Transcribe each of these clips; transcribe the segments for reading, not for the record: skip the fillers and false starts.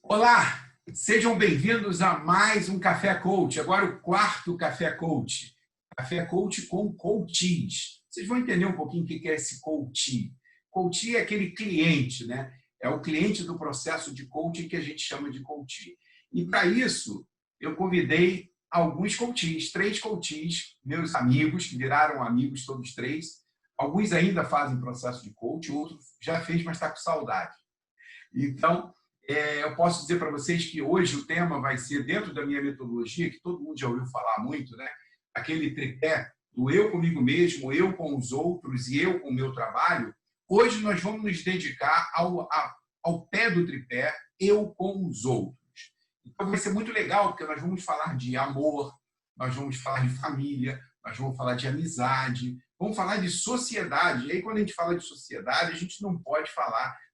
Olá, sejam bem-vindos a mais um Café Coach, agora o quarto Café Coach. Café Coach com coaches. Vocês vão entender um pouquinho o que é esse coach. Coach é aquele cliente, né? É o cliente do processo de coaching que a gente chama de coach. E para isso, eu convidei alguns coaches, 3 coaches, meus amigos, que viraram amigos todos 3. Alguns ainda fazem processo de coach, outros já fez, mas está com saudade. Então, eu posso dizer para vocês que hoje o tema vai ser, dentro da minha metodologia, que todo mundo já ouviu falar muito, né? Aquele tripé do eu comigo mesmo, eu com os outros e eu com o meu trabalho. Hoje nós vamos nos dedicar ao pé do tripé, eu com os outros. Então vai ser muito legal, porque nós vamos falar de amor, nós vamos falar de família, nós vamos falar de amizade, vamos falar de sociedade. E aí, quando a gente fala de sociedade, a gente não pode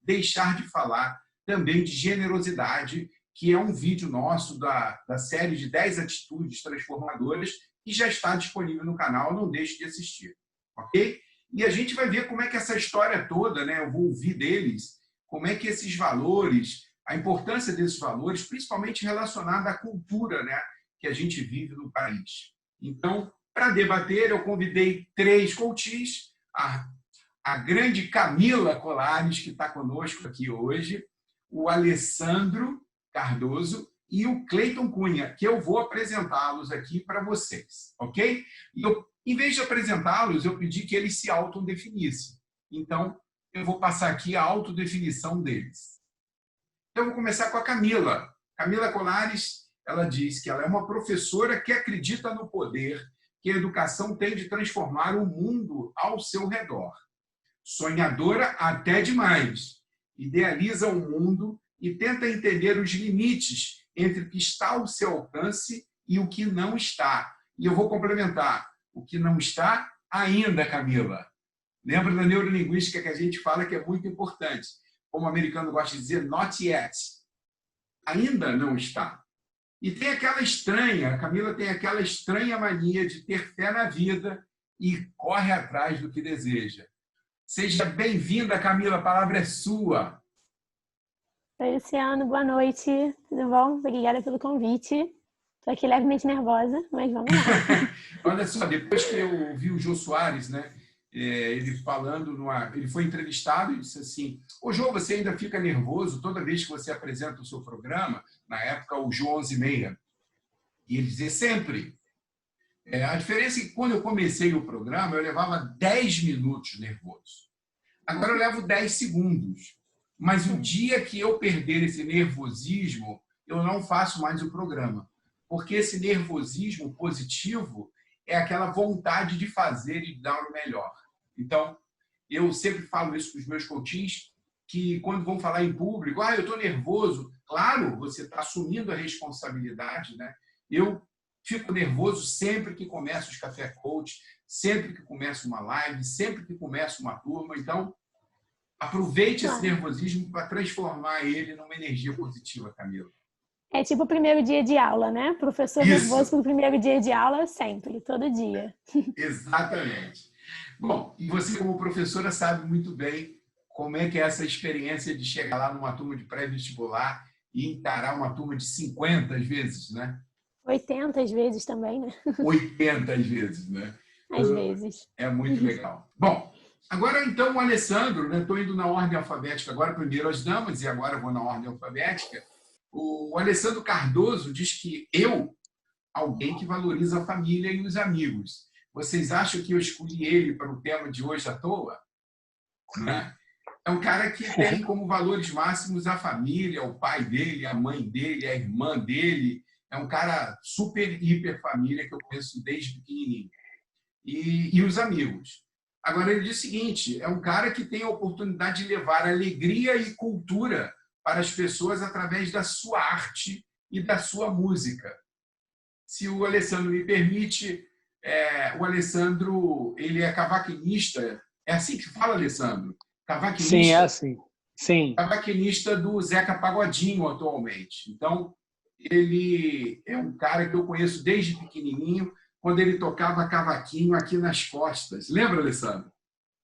deixar de falar também de generosidade, que é um vídeo nosso da série de 10 atitudes transformadoras que já está disponível no canal, não deixe de assistir, ok? E a gente vai ver como é que essa história toda, né, eu vou ouvir deles, como é que esses valores, a importância desses valores, principalmente relacionada à cultura, né, que a gente vive no país. Então, para debater, eu convidei 3 coaches, a grande Camila Colares, que está conosco aqui hoje, o Alessandro Cardoso e o Cleiton Cunha, que eu vou apresentá-los aqui para vocês, ok? E em vez de apresentá-los, eu pedi que eles se autodefinissem. Então, eu vou passar aqui a autodefinição deles. Então, eu vou começar com a Camila. Camila Colares, ela diz que ela é uma professora que acredita no poder que a educação tem de transformar o mundo ao seu redor. Sonhadora até demais. Idealiza o mundo e tenta entender os limites entre o que está ao seu alcance e o que não está. E eu vou complementar. O que não está ainda, Camila. Lembra da neurolinguística que a gente fala que é muito importante. Como o americano gosta de dizer, not yet. Ainda não está. E tem a Camila tem aquela estranha mania de ter fé na vida e corre atrás do que deseja. Seja bem-vinda, Camila, a palavra é sua. Oi, Luciano, boa noite, tudo bom? Obrigada pelo convite. Estou aqui levemente nervosa, mas vamos lá. Olha só, depois que eu ouvi o Jô Soares, né, ele falando, ele foi entrevistado e disse assim, ô Jô, você ainda fica nervoso toda vez que você apresenta o seu programa? Na época, o Jô 11:30. E ele dizia sempre. A diferença é que quando eu comecei o programa, eu levava 10 minutos nervoso. Agora eu levo 10 segundos. Mas o dia que eu perder esse nervosismo, eu não faço mais o programa. Porque esse nervosismo positivo é aquela vontade de fazer e dar o melhor. Então, eu sempre falo isso para os meus coaches, que quando vão falar em público, eu estou nervoso. Claro, você está assumindo a responsabilidade, né? Eu fico nervoso sempre que começo os Café Coach, sempre que começo uma live, sempre que começo uma turma. Então, aproveite esse nervosismo para transformar ele numa energia positiva, Camila. É tipo o primeiro dia de aula, né? Professor nervoso pro primeiro dia de aula, sempre, todo dia. Exatamente. Bom, e você como professora sabe muito bem como é que é essa experiência de chegar lá numa turma de pré-vestibular e encarar uma turma de 50 às vezes, né? 80 às vezes também, né? 80 às vezes, né? Às vezes. É muito legal. Bom, agora então o Alessandro, né? Estou indo na ordem alfabética agora, primeiro as damas e agora vou na ordem alfabética. O Alessandro Cardoso diz que alguém que valoriza a família e os amigos. Vocês acham que eu escolhi ele para o tema de hoje à toa? Né? É um cara que tem como valores máximos a família, o pai dele, a mãe dele, a irmã dele. É um cara super, hiper família que eu conheço desde pequenininho. E os amigos. Agora, ele diz o seguinte, é um cara que tem a oportunidade de levar alegria e cultura para as pessoas através da sua arte e da sua música. Se o Alessandro me permite, o Alessandro ele é cavaquinista. É assim que fala, Alessandro? Cavaquinista? Sim, é assim. Sim. Cavaquinista do Zeca Pagodinho atualmente. Então, ele é um cara que eu conheço desde pequenininho, quando ele tocava cavaquinho aqui nas costas. Lembra, Alessandro?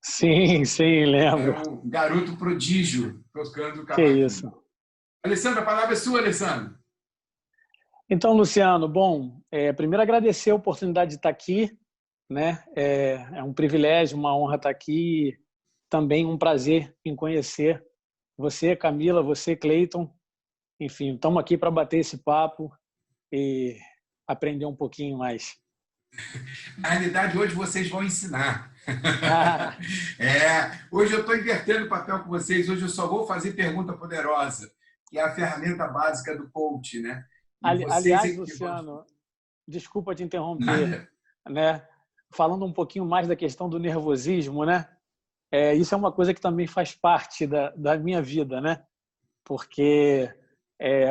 Sim, lembro. É um garoto prodígio tocando cavaquinho. Que isso. Alessandro, a palavra é sua, Alessandro. Então, Luciano, bom, primeiro agradecer a oportunidade de estar aqui, né? É um privilégio, uma honra estar aqui, também um prazer em conhecer você, Camila, você, Cleiton. Enfim, estamos aqui para bater esse papo e aprender um pouquinho mais. Na realidade, hoje vocês vão ensinar. Hoje eu estou invertendo o papel com vocês. Hoje eu só vou fazer pergunta poderosa, que é a ferramenta básica do coach, né? Aliás, Luciano, desculpa te interromper, né? Falando um pouquinho mais da questão do nervosismo, né? Isso é uma coisa que também faz parte da minha vida, né? Porque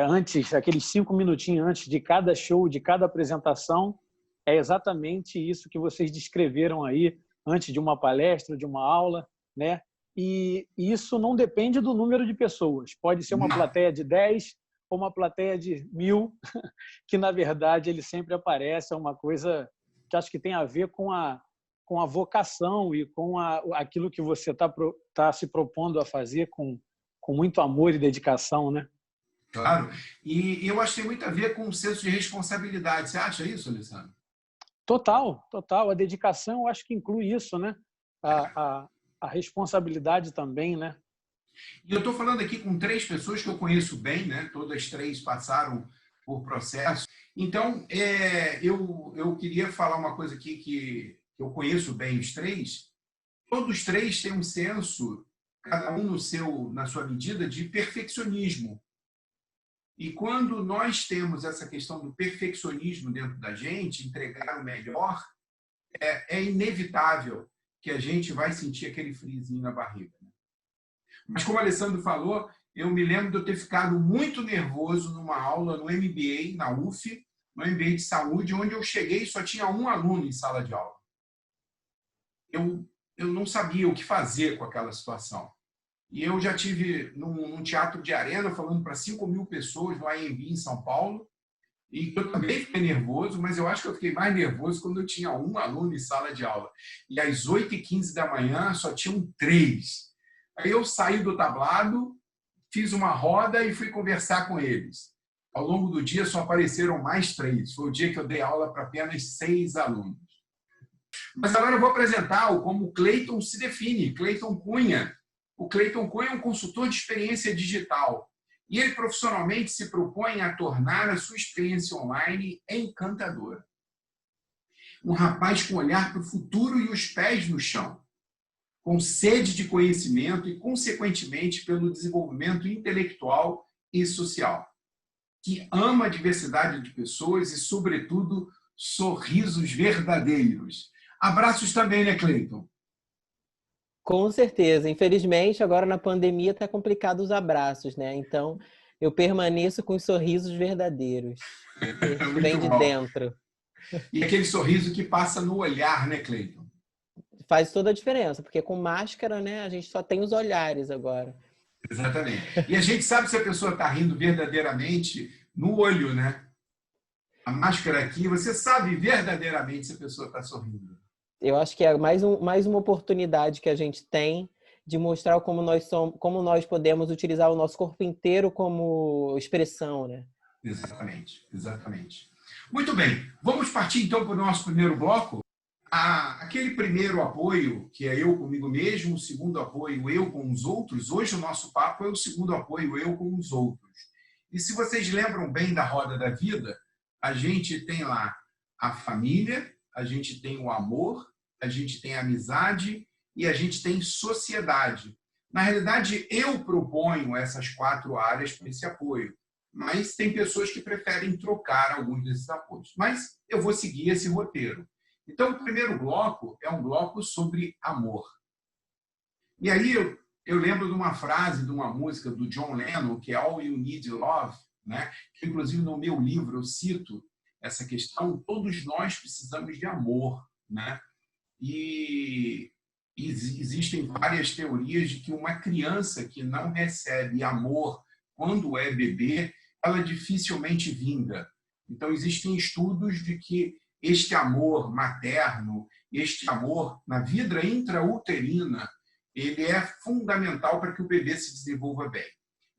antes, aqueles 5 minutinhos antes de cada show, de cada apresentação, é exatamente isso que vocês descreveram aí, antes de uma palestra, de uma aula, né? E isso não depende do número de pessoas. Pode ser uma plateia de 10 ou uma plateia de 1000, que, na verdade, ele sempre aparece. É uma coisa que acho que tem a ver com a vocação e com aquilo que você está se propondo a fazer com muito amor e dedicação, né? Claro. E eu acho que tem muito a ver com o senso de responsabilidade. Você acha isso, Alessandro? Total, total. A dedicação, eu acho que inclui isso, né? A responsabilidade também, né? E eu estou falando aqui com 3 pessoas que eu conheço bem, né? Todas 3 passaram por processo. Então, eu queria falar uma coisa aqui que eu conheço bem os 3. Todos os 3 têm um senso, cada um na sua medida, de perfeccionismo. E quando nós temos essa questão do perfeccionismo dentro da gente, entregar o melhor, é inevitável que a gente vai sentir aquele friozinho na barriga. Mas como o Alessandro falou, eu me lembro de eu ter ficado muito nervoso numa aula no MBA, na UF, no MBA de saúde, onde eu cheguei e só tinha um aluno em sala de aula. Eu não sabia o que fazer com aquela situação. E eu já tive num teatro de arena falando para 5.000 pessoas no AMB em São Paulo, e eu também fiquei nervoso, mas eu acho que eu fiquei mais nervoso quando eu tinha um aluno em sala de aula. E às 8h15 da manhã só tinham 3. Aí eu saí do tablado, fiz uma roda e fui conversar com eles. Ao longo do dia só apareceram mais 3. Foi o dia que eu dei aula para apenas 6 alunos. Mas agora eu vou apresentar como o Cleiton se define, Cleiton Cunha. O Cleiton Cunha é um consultor de experiência digital. E ele profissionalmente se propõe a tornar a sua experiência online encantadora. Um rapaz com olhar para o futuro e os pés no chão, com sede de conhecimento e, consequentemente, pelo desenvolvimento intelectual e social, que ama a diversidade de pessoas e, sobretudo, sorrisos verdadeiros. Abraços também, né, Cleiton? Com certeza. Infelizmente, agora na pandemia está complicado os abraços, né? Então, eu permaneço com os sorrisos verdadeiros. Que vem de dentro. E aquele sorriso que passa no olhar, né, Cleiton? Faz toda a diferença, porque com máscara, né, a gente só tem os olhares agora. Exatamente. E a gente sabe se a pessoa está rindo verdadeiramente no olho, né? A máscara aqui, você sabe verdadeiramente se a pessoa está sorrindo. Eu acho que é mais uma oportunidade que a gente tem de mostrar como nós podemos utilizar o nosso corpo inteiro como expressão, né? Exatamente, exatamente. Muito bem, vamos partir então para o nosso primeiro bloco. Aquele primeiro apoio, que é eu comigo mesmo, o segundo apoio, eu com os outros. Hoje o nosso papo é o segundo apoio, eu com os outros. E se vocês lembram bem da roda da vida, a gente tem lá a família, a gente tem o amor, a gente tem a amizade e a gente tem sociedade. Na realidade, eu proponho essas 4 áreas para esse apoio, mas tem pessoas que preferem trocar alguns desses apoios. Mas eu vou seguir esse roteiro. Então, o primeiro bloco é um bloco sobre amor. E aí eu lembro de uma frase de uma música do John Lennon, que é All You Need Love, né? Que, inclusive, no meu livro eu cito essa questão, todos nós precisamos de amor, né? E existem várias teorias de que uma criança que não recebe amor quando é bebê, ela dificilmente vinga. Então, existem estudos de que este amor materno, este amor na vida intrauterina, ele é fundamental para que o bebê se desenvolva bem.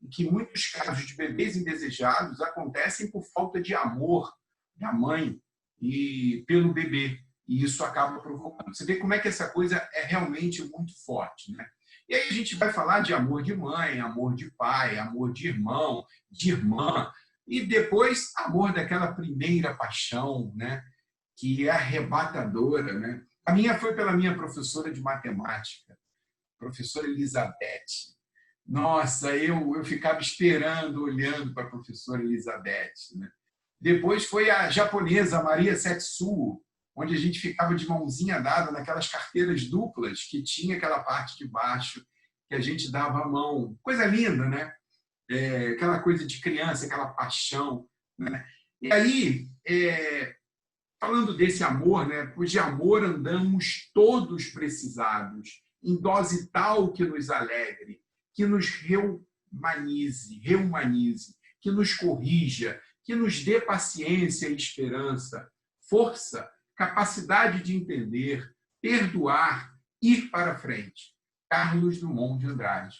e que muitos casos de bebês indesejados acontecem por falta de amor da mãe e pelo bebê. E isso acaba provocando. Você vê como é que essa coisa é realmente muito forte, né? E aí a gente vai falar de amor de mãe, amor de pai, amor de irmão, de irmã, e depois amor daquela primeira paixão, né? Que é arrebatadora, né? A minha foi pela minha professora de matemática, professora Elizabeth. Nossa, eu ficava esperando, olhando para a professora Elizabeth, né? Depois foi a japonesa Maria Setsuo, onde a gente ficava de mãozinha dada naquelas carteiras duplas que tinha aquela parte de baixo que a gente dava a mão. Coisa linda, né? Aquela coisa de criança, aquela paixão, né? E aí, falando desse amor, né? Pois de amor andamos todos precisados, em dose tal que nos alegre, que nos reumanize, que nos corrija, que nos dê paciência e esperança, força, capacidade de entender, perdoar, ir para frente. Carlos Drummond de Andrade,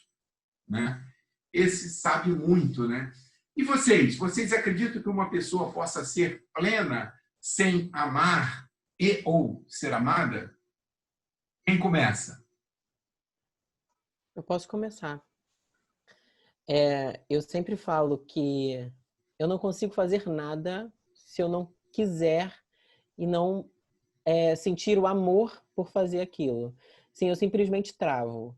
né? Esse sabe muito, né? E vocês acreditam que uma pessoa possa ser plena sem amar e ou ser amada? Quem começa? Eu posso começar. Eu sempre falo que eu não consigo fazer nada se eu não quiser e não sentir o amor por fazer aquilo. Sim, eu simplesmente travo.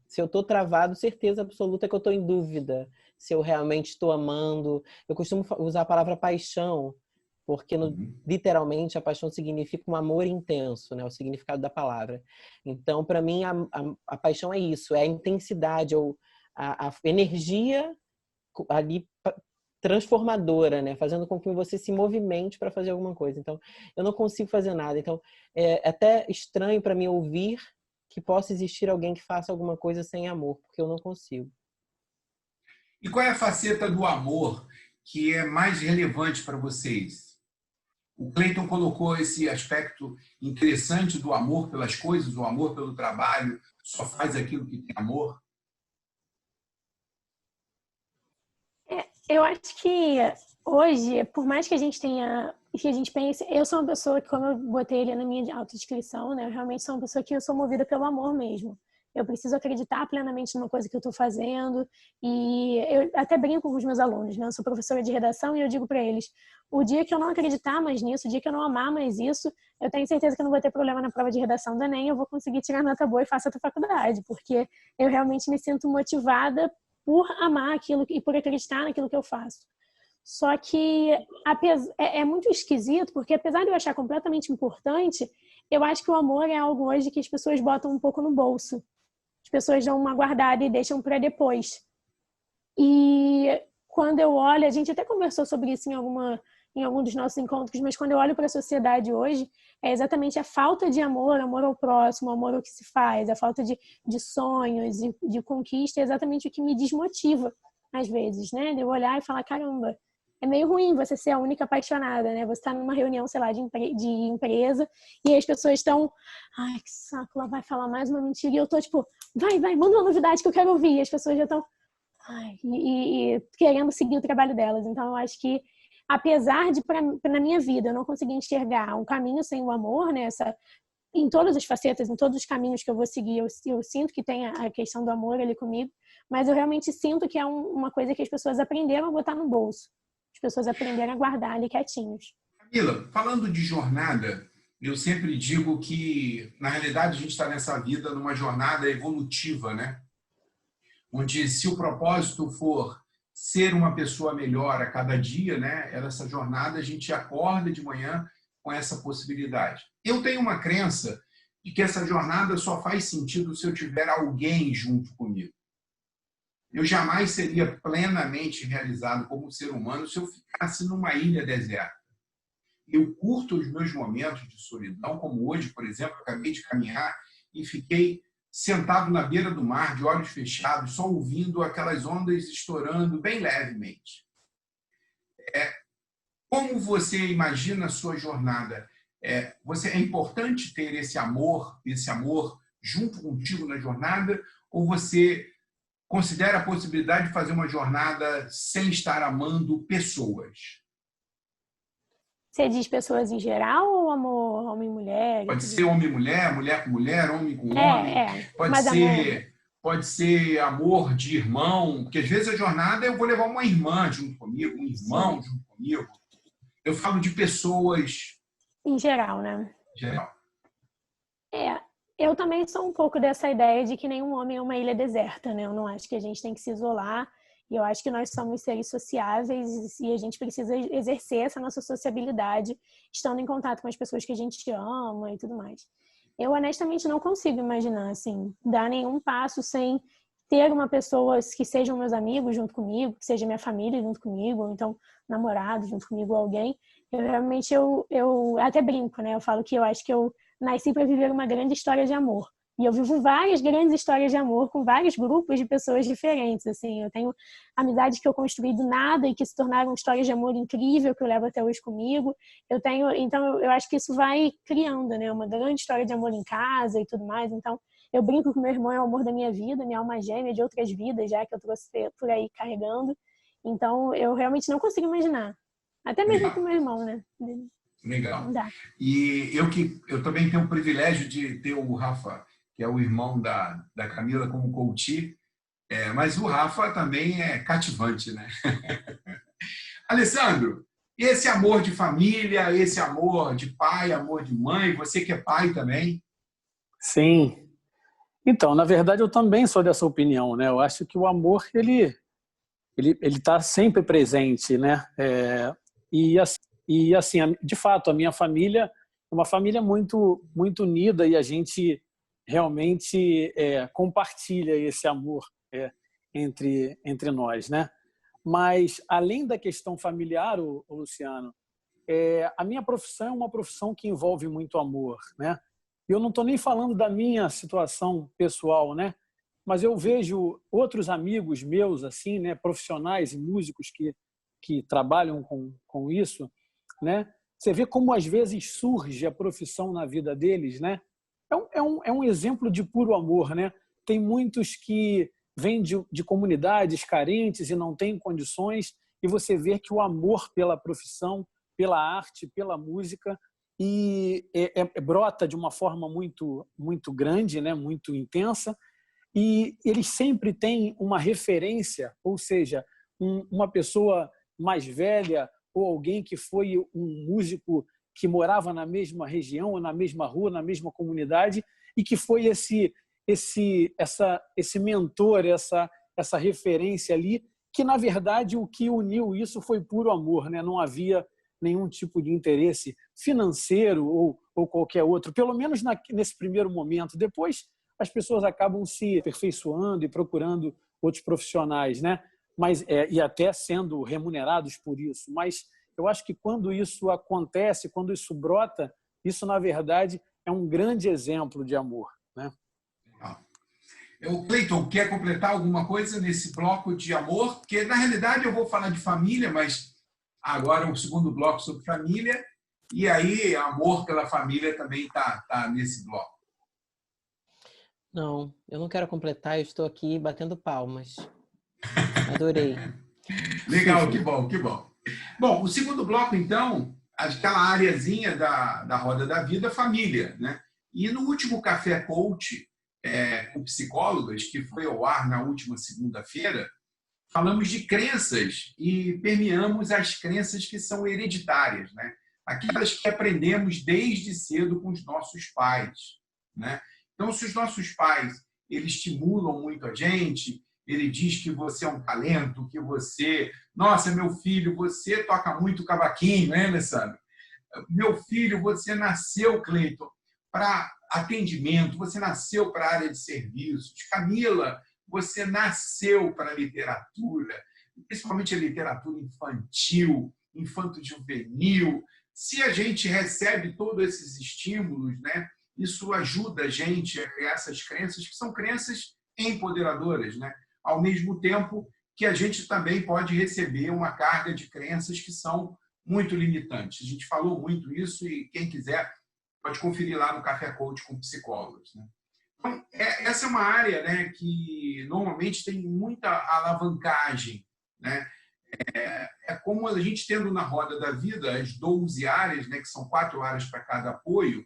Se eu estou travado, certeza absoluta que eu estou em dúvida se eu realmente estou amando. Eu costumo usar a palavra paixão, porque literalmente a paixão significa um amor intenso, né? O significado da palavra. Então, para mim, a paixão é isso, é a intensidade, ou a energia ali transformadora, né? Fazendo com que você se movimente para fazer alguma coisa. Então, eu não consigo fazer nada. Então, é até estranho para mim ouvir que possa existir alguém que faça alguma coisa sem amor, porque eu não consigo. E qual é a faceta do amor que é mais relevante para vocês? O Cleiton colocou esse aspecto interessante do amor pelas coisas, o amor pelo trabalho, só faz aquilo que tem amor. Eu acho que hoje, por mais que a gente pense, eu sou uma pessoa que, como eu botei ali na minha autodescrição, né, eu realmente sou uma pessoa que eu sou movida pelo amor mesmo. Eu preciso acreditar plenamente numa coisa que eu estou fazendo, e eu até brinco com os meus alunos, né? Eu sou professora de redação e eu digo para eles, o dia que eu não acreditar mais nisso, o dia que eu não amar mais isso, eu tenho certeza que eu não vou ter problema na prova de redação do Enem, eu vou conseguir tirar nota boa e faço outra faculdade, porque eu realmente me sinto motivada por amar aquilo e por acreditar naquilo que eu faço. Só que é muito esquisito, porque apesar de eu achar completamente importante, eu acho que o amor é algo hoje que as pessoas botam um pouco no bolso. As pessoas dão uma guardada e deixam para depois. E quando eu olho, a gente até conversou sobre isso em algum dos nossos encontros, mas quando eu olho para a sociedade hoje, é exatamente a falta de amor, amor ao próximo, amor ao que se faz, a falta de sonhos, de conquista, é exatamente o que me desmotiva, às vezes, né? De eu olhar e falar, caramba, é meio ruim você ser a única apaixonada, né? Você está numa reunião, sei lá, de empresa, e as pessoas estão, ai, que saco, ela vai falar mais uma mentira, e eu tô tipo, vai, manda uma novidade que eu quero ouvir, e as pessoas já estão, ai, e querendo seguir o trabalho delas. Então, eu acho que, apesar de, na minha vida, eu não conseguir enxergar um caminho sem o amor, né? Em todas as facetas, em todos os caminhos que eu vou seguir, eu sinto que tem a questão do amor ali comigo, mas eu realmente sinto que é uma coisa que as pessoas aprenderam a botar no bolso. As pessoas aprenderam a guardar ali quietinhos. Camila, falando de jornada, eu sempre digo que, na realidade, a gente está nessa vida numa jornada evolutiva, né? Onde, se o propósito for ser uma pessoa melhor a cada dia, né? Essa jornada, a gente acorda de manhã com essa possibilidade. Eu tenho uma crença de que essa jornada só faz sentido se eu tiver alguém junto comigo. Eu jamais seria plenamente realizado como ser humano se eu ficasse numa ilha deserta. Eu curto os meus momentos de solidão, como hoje, por exemplo, eu acabei de caminhar e fiquei sentado na beira do mar, de olhos fechados, só ouvindo aquelas ondas estourando bem levemente. Como você imagina a sua jornada? É importante ter esse amor junto contigo na jornada, ou você considera a possibilidade de fazer uma jornada sem estar amando pessoas? Você diz pessoas em geral ou amor homem-mulher? Pode ser homem-mulher, mulher com mulher, homem com homem. Pode Mas ser, pode ser amor de irmão, porque às vezes a jornada eu vou levar uma irmã junto comigo, um irmão junto comigo. Eu falo de pessoas... Em geral, né? Geral. Eu também sou um pouco dessa ideia de que nenhum homem é uma ilha deserta, né? Eu não acho que a gente tem que se isolar. E eu acho que nós somos seres sociáveis e a gente precisa exercer essa nossa sociabilidade estando em contato com as pessoas que a gente ama e tudo mais. Eu, honestamente, não consigo imaginar, assim, dar nenhum passo sem ter uma pessoa que sejam meus amigos junto comigo, que seja minha família junto comigo, ou então namorado junto comigo, alguém. Eu até brinco, né? Eu falo que eu acho que eu nasci para viver uma grande história de amor. E eu vivo várias grandes histórias de amor com vários grupos de pessoas diferentes. Assim, eu tenho amizades que eu construí do nada e que se tornaram histórias de amor incrível que eu levo até hoje comigo. Então eu acho que isso vai criando, né, uma grande história de amor em casa e tudo mais. Então eu brinco que meu irmão é o amor da minha vida, minha alma gêmea de outras vidas já que eu trouxe por aí carregando. Então eu realmente não consigo imaginar. Até mesmo com meu irmão, né? Legal. E eu também tenho o privilégio de ter o Rafa, que é o irmão da Camila, como coach, mas o Rafa também é cativante, né? Alessandro, esse amor de família, esse amor de pai, amor de mãe, você que é pai também? Sim. Então, na verdade, eu também sou dessa opinião, né? Eu acho que o amor, ele está sempre presente, né? E assim, de fato, a minha família é uma família muito, muito unida e a gente realmente compartilha esse amor entre nós, né? Mas, além da questão familiar, o Luciano, a minha profissão é uma profissão que envolve muito amor, né? Eu não estou nem falando da minha situação pessoal, né? Mas eu vejo outros amigos meus, assim, né, profissionais e músicos que trabalham com isso, né? Você vê como às vezes surge a profissão na vida deles, né? É um exemplo de puro amor, né? Tem muitos que vêm de comunidades carentes e não têm condições, e você vê que o amor pela profissão, pela arte, pela música, brota de uma forma muito, muito grande, né? Muito intensa, e eles sempre têm uma referência, ou seja, uma pessoa mais velha ou alguém que foi um músico que morava na mesma região, ou na mesma rua, na mesma comunidade, e que foi esse mentor, essa referência ali, que, na verdade, o que uniu isso foi puro amor, né? Não havia nenhum tipo de interesse financeiro ou qualquer outro, pelo menos nesse primeiro momento. Depois, as pessoas acabam se aperfeiçoando e procurando outros profissionais, né? E até sendo remunerados por isso. Mas eu acho que quando isso acontece, quando isso brota, isso, na verdade, é um grande exemplo de amor, né? Cleiton, quer completar alguma coisa nesse bloco de amor? Porque, na realidade, eu vou falar de família, mas agora o segundo bloco sobre família, e aí amor pela família também está nesse bloco. Não, eu não quero completar, eu estou aqui batendo palmas. Adorei. Legal, que bom, que bom. Bom, o segundo bloco, então, aquela areazinha da roda da vida, família, né? E no último Café Coach, com psicólogas, que foi ao ar na última segunda-feira, falamos de crenças e permeamos as crenças que são hereditárias, né? Aquelas que aprendemos desde cedo com os nossos pais, né? Então, se os nossos pais eles estimulam muito a gente, ele diz que você é um talento, que você... Nossa, meu filho, você toca muito cavaquinho, né, Alessandro? Meu filho, você nasceu, Cleiton, para atendimento, você nasceu para a área de serviços. Camila, você nasceu para a literatura, principalmente a literatura infantil, infanto-juvenil. Se a gente recebe todos esses estímulos, né, isso ajuda a gente a criar essas crenças, que são crenças empoderadoras, né? Ao mesmo tempo que a gente também pode receber uma carga de crenças que são muito limitantes. A gente falou muito isso e quem quiser pode conferir lá no Café Coach com psicólogos, né? Então, essa é uma área, né, que normalmente tem muita alavancagem, né? É como a gente tendo na roda da vida as 12 áreas, né, que são 4 áreas para cada apoio.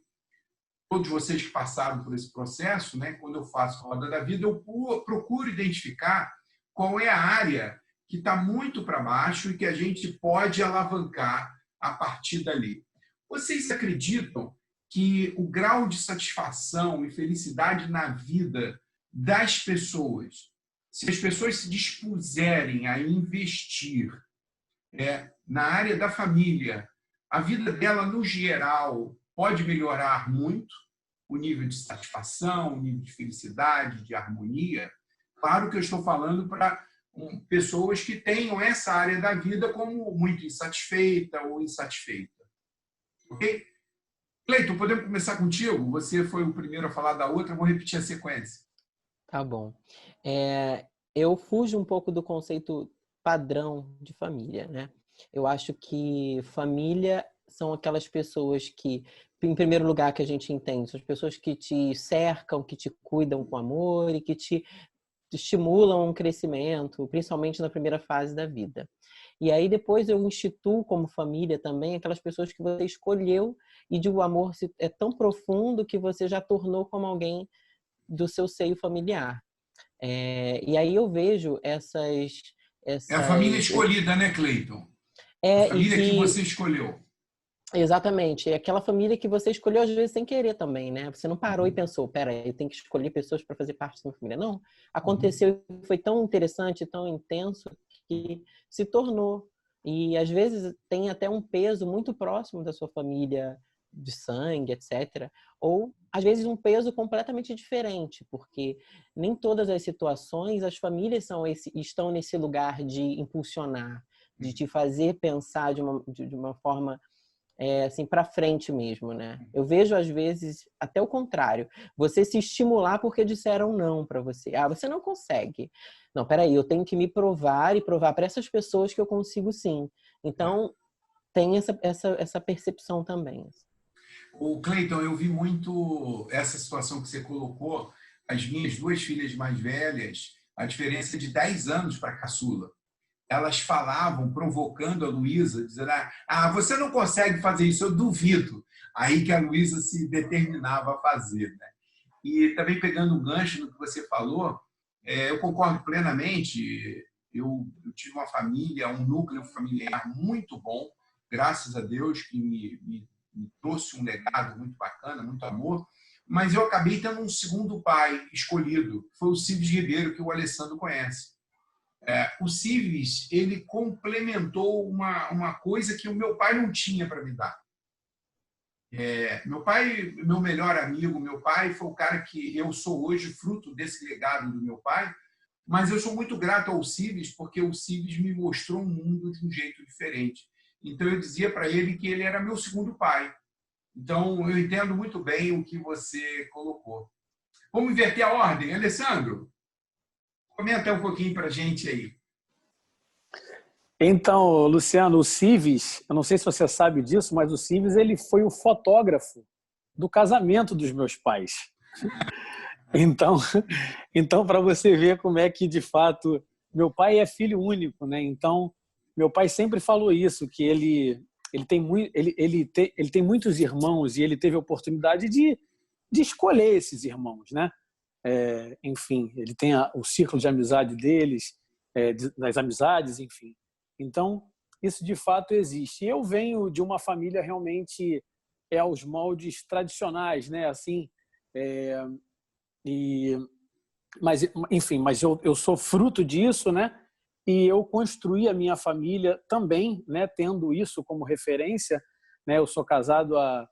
Todos vocês que passaram por esse processo, né, quando eu faço a roda da vida, eu procuro identificar qual é a área que está muito para baixo e que a gente pode alavancar a partir dali. Vocês acreditam que o grau de satisfação e felicidade na vida das pessoas, se as pessoas se dispuserem a investir na área da família, a vida dela, no geral, pode melhorar muito o nível de satisfação, o nível de felicidade, de harmonia? Claro que eu estou falando para pessoas que tenham essa área da vida como muito insatisfeita ou insatisfeita. Ok? Cleiton, podemos começar contigo? Você foi o primeiro a falar da outra, eu vou repetir a sequência. Tá bom. Eu fujo um pouco do conceito padrão de família, né? Eu acho que família são aquelas pessoas que, em primeiro lugar, que a gente entende, são as pessoas que te cercam, que te cuidam com amor e que te estimulam um crescimento, principalmente na primeira fase da vida. E aí depois eu instituo como família também aquelas pessoas que você escolheu e de o amor é tão profundo que você já tornou como alguém do seu seio familiar. E aí eu vejo essas... É a família escolhida, né, Cleiton? A família que você escolheu. Exatamente. É aquela família que você escolheu, às vezes, sem querer também, né? Você não parou e pensou, peraí, eu tenho que escolher pessoas para fazer parte da minha família. Não. Aconteceu, foi tão interessante, tão intenso, que se tornou. E, às vezes, tem até um peso muito próximo da sua família de sangue, etc. Ou, às vezes, um peso completamente diferente, porque nem todas as situações, as famílias estão nesse lugar de impulsionar, de te fazer pensar de uma forma... assim, para frente mesmo, né? Eu vejo, às vezes, até o contrário. Você se estimular porque disseram não para você. Ah, você não consegue. Não, peraí, eu tenho que me provar e provar para essas pessoas que eu consigo sim. Então, tem essa percepção também. O Cleiton, eu vi muito essa situação que você colocou. As minhas 2 filhas mais velhas, a diferença é de 10 anos para a caçula. Elas falavam, provocando a Luísa, dizendo, você não consegue fazer isso, eu duvido. Aí que a Luísa se determinava a fazer, né? E também pegando um gancho no que você falou, eu concordo plenamente. Eu tive uma família, um núcleo familiar muito bom, graças a Deus, que me trouxe um legado muito bacana, muito amor, mas eu acabei tendo um segundo pai escolhido, que foi o Cives Ribeiro, que o Alessandro conhece. O Cives, ele complementou uma coisa que o meu pai não tinha para me dar. Meu pai, meu melhor amigo, meu pai foi o cara que eu sou hoje, fruto desse legado do meu pai, mas eu sou muito grato ao Cives, porque o Cives me mostrou um mundo de um jeito diferente. Então, eu dizia para ele que ele era meu segundo pai. Então, eu entendo muito bem o que você colocou. Vamos inverter a ordem. Alessandro, comenta um pouquinho para a gente aí. Então, Luciano, o Cives, eu não sei se você sabe disso, mas o Cives, ele foi o fotógrafo do casamento dos meus pais. Então, para você ver como é que, de fato, meu pai é filho único, né? Então, meu pai sempre falou isso, que ele tem muitos irmãos e ele teve a oportunidade de escolher esses irmãos, né? Enfim, ele tem o círculo de amizade deles, das amizades, enfim. Então, isso de fato existe. Eu venho de uma família realmente aos moldes tradicionais, né? Assim, mas eu sou fruto disso, né? E eu construí a minha família também, né? Tendo isso como referência, né? Eu sou casado há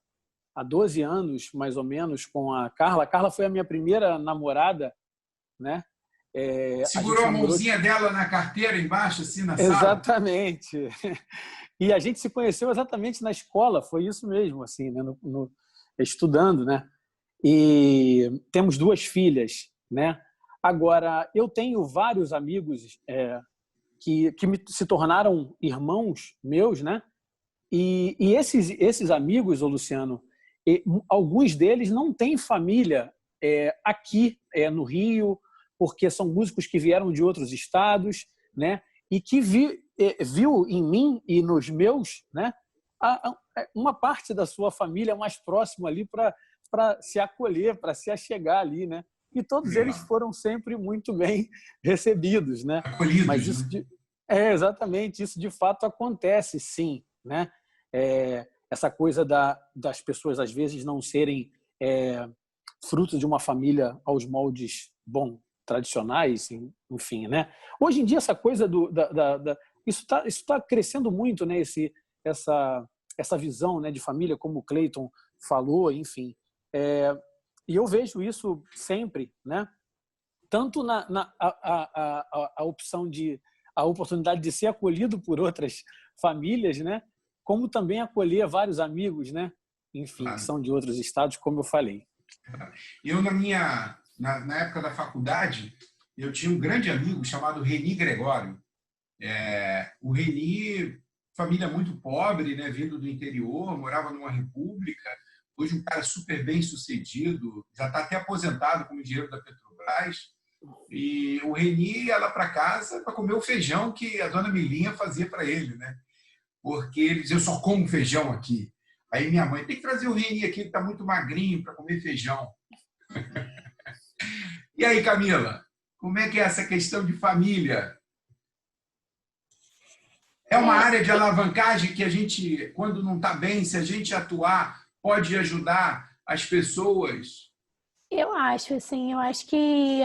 12 anos, mais ou menos, com a Carla. A Carla foi a minha primeira namorada, né? Segurou a mãozinha dela na carteira embaixo, assim, na sala? Exatamente. E a gente se conheceu exatamente na escola, foi isso mesmo, assim, né? Estudando, né? E temos 2 filhas, né? Agora, eu tenho vários amigos que se tornaram irmãos meus, né? E esses amigos, ô Luciano, alguns deles não têm família aqui no Rio, porque são músicos que vieram de outros estados, né? E que viu em mim e nos meus, né? Uma parte da sua família mais próxima ali para se acolher, para se achegar ali, né? E todos eles foram sempre muito bem recebidos, né? Acolhidos, mas isso né? exatamente, isso de fato acontece, sim, né? Essa coisa das pessoas às vezes não serem fruto de uma família aos moldes tradicionais, enfim, né? Hoje em dia essa coisa isso está crescendo muito, né? Essa visão, né, de família, como o Cleiton falou, enfim. E eu vejo isso sempre, né? Tanto a opção a oportunidade de ser acolhido por outras famílias, né? Como também acolher vários amigos, né? Enfim, Claro. que são de outros estados, como eu falei. Eu, na época da faculdade, eu tinha um grande amigo chamado Reni Gregório. O Reni, família muito pobre, né, vindo do interior, morava numa república, hoje um cara super bem sucedido, já está até aposentado como engenheiro da Petrobras. E o Reni ia lá para casa para comer o feijão que a dona Milinha fazia para ele, né? Porque ele dizia, eu só como feijão aqui. Aí minha mãe, tem que trazer o Reni aqui, ele está muito magrinho para comer feijão. E aí, Camila, como é que é essa questão de família? É uma área de alavancagem que a gente, quando não está bem, se a gente atuar, pode ajudar as pessoas? Eu acho, assim, eu acho que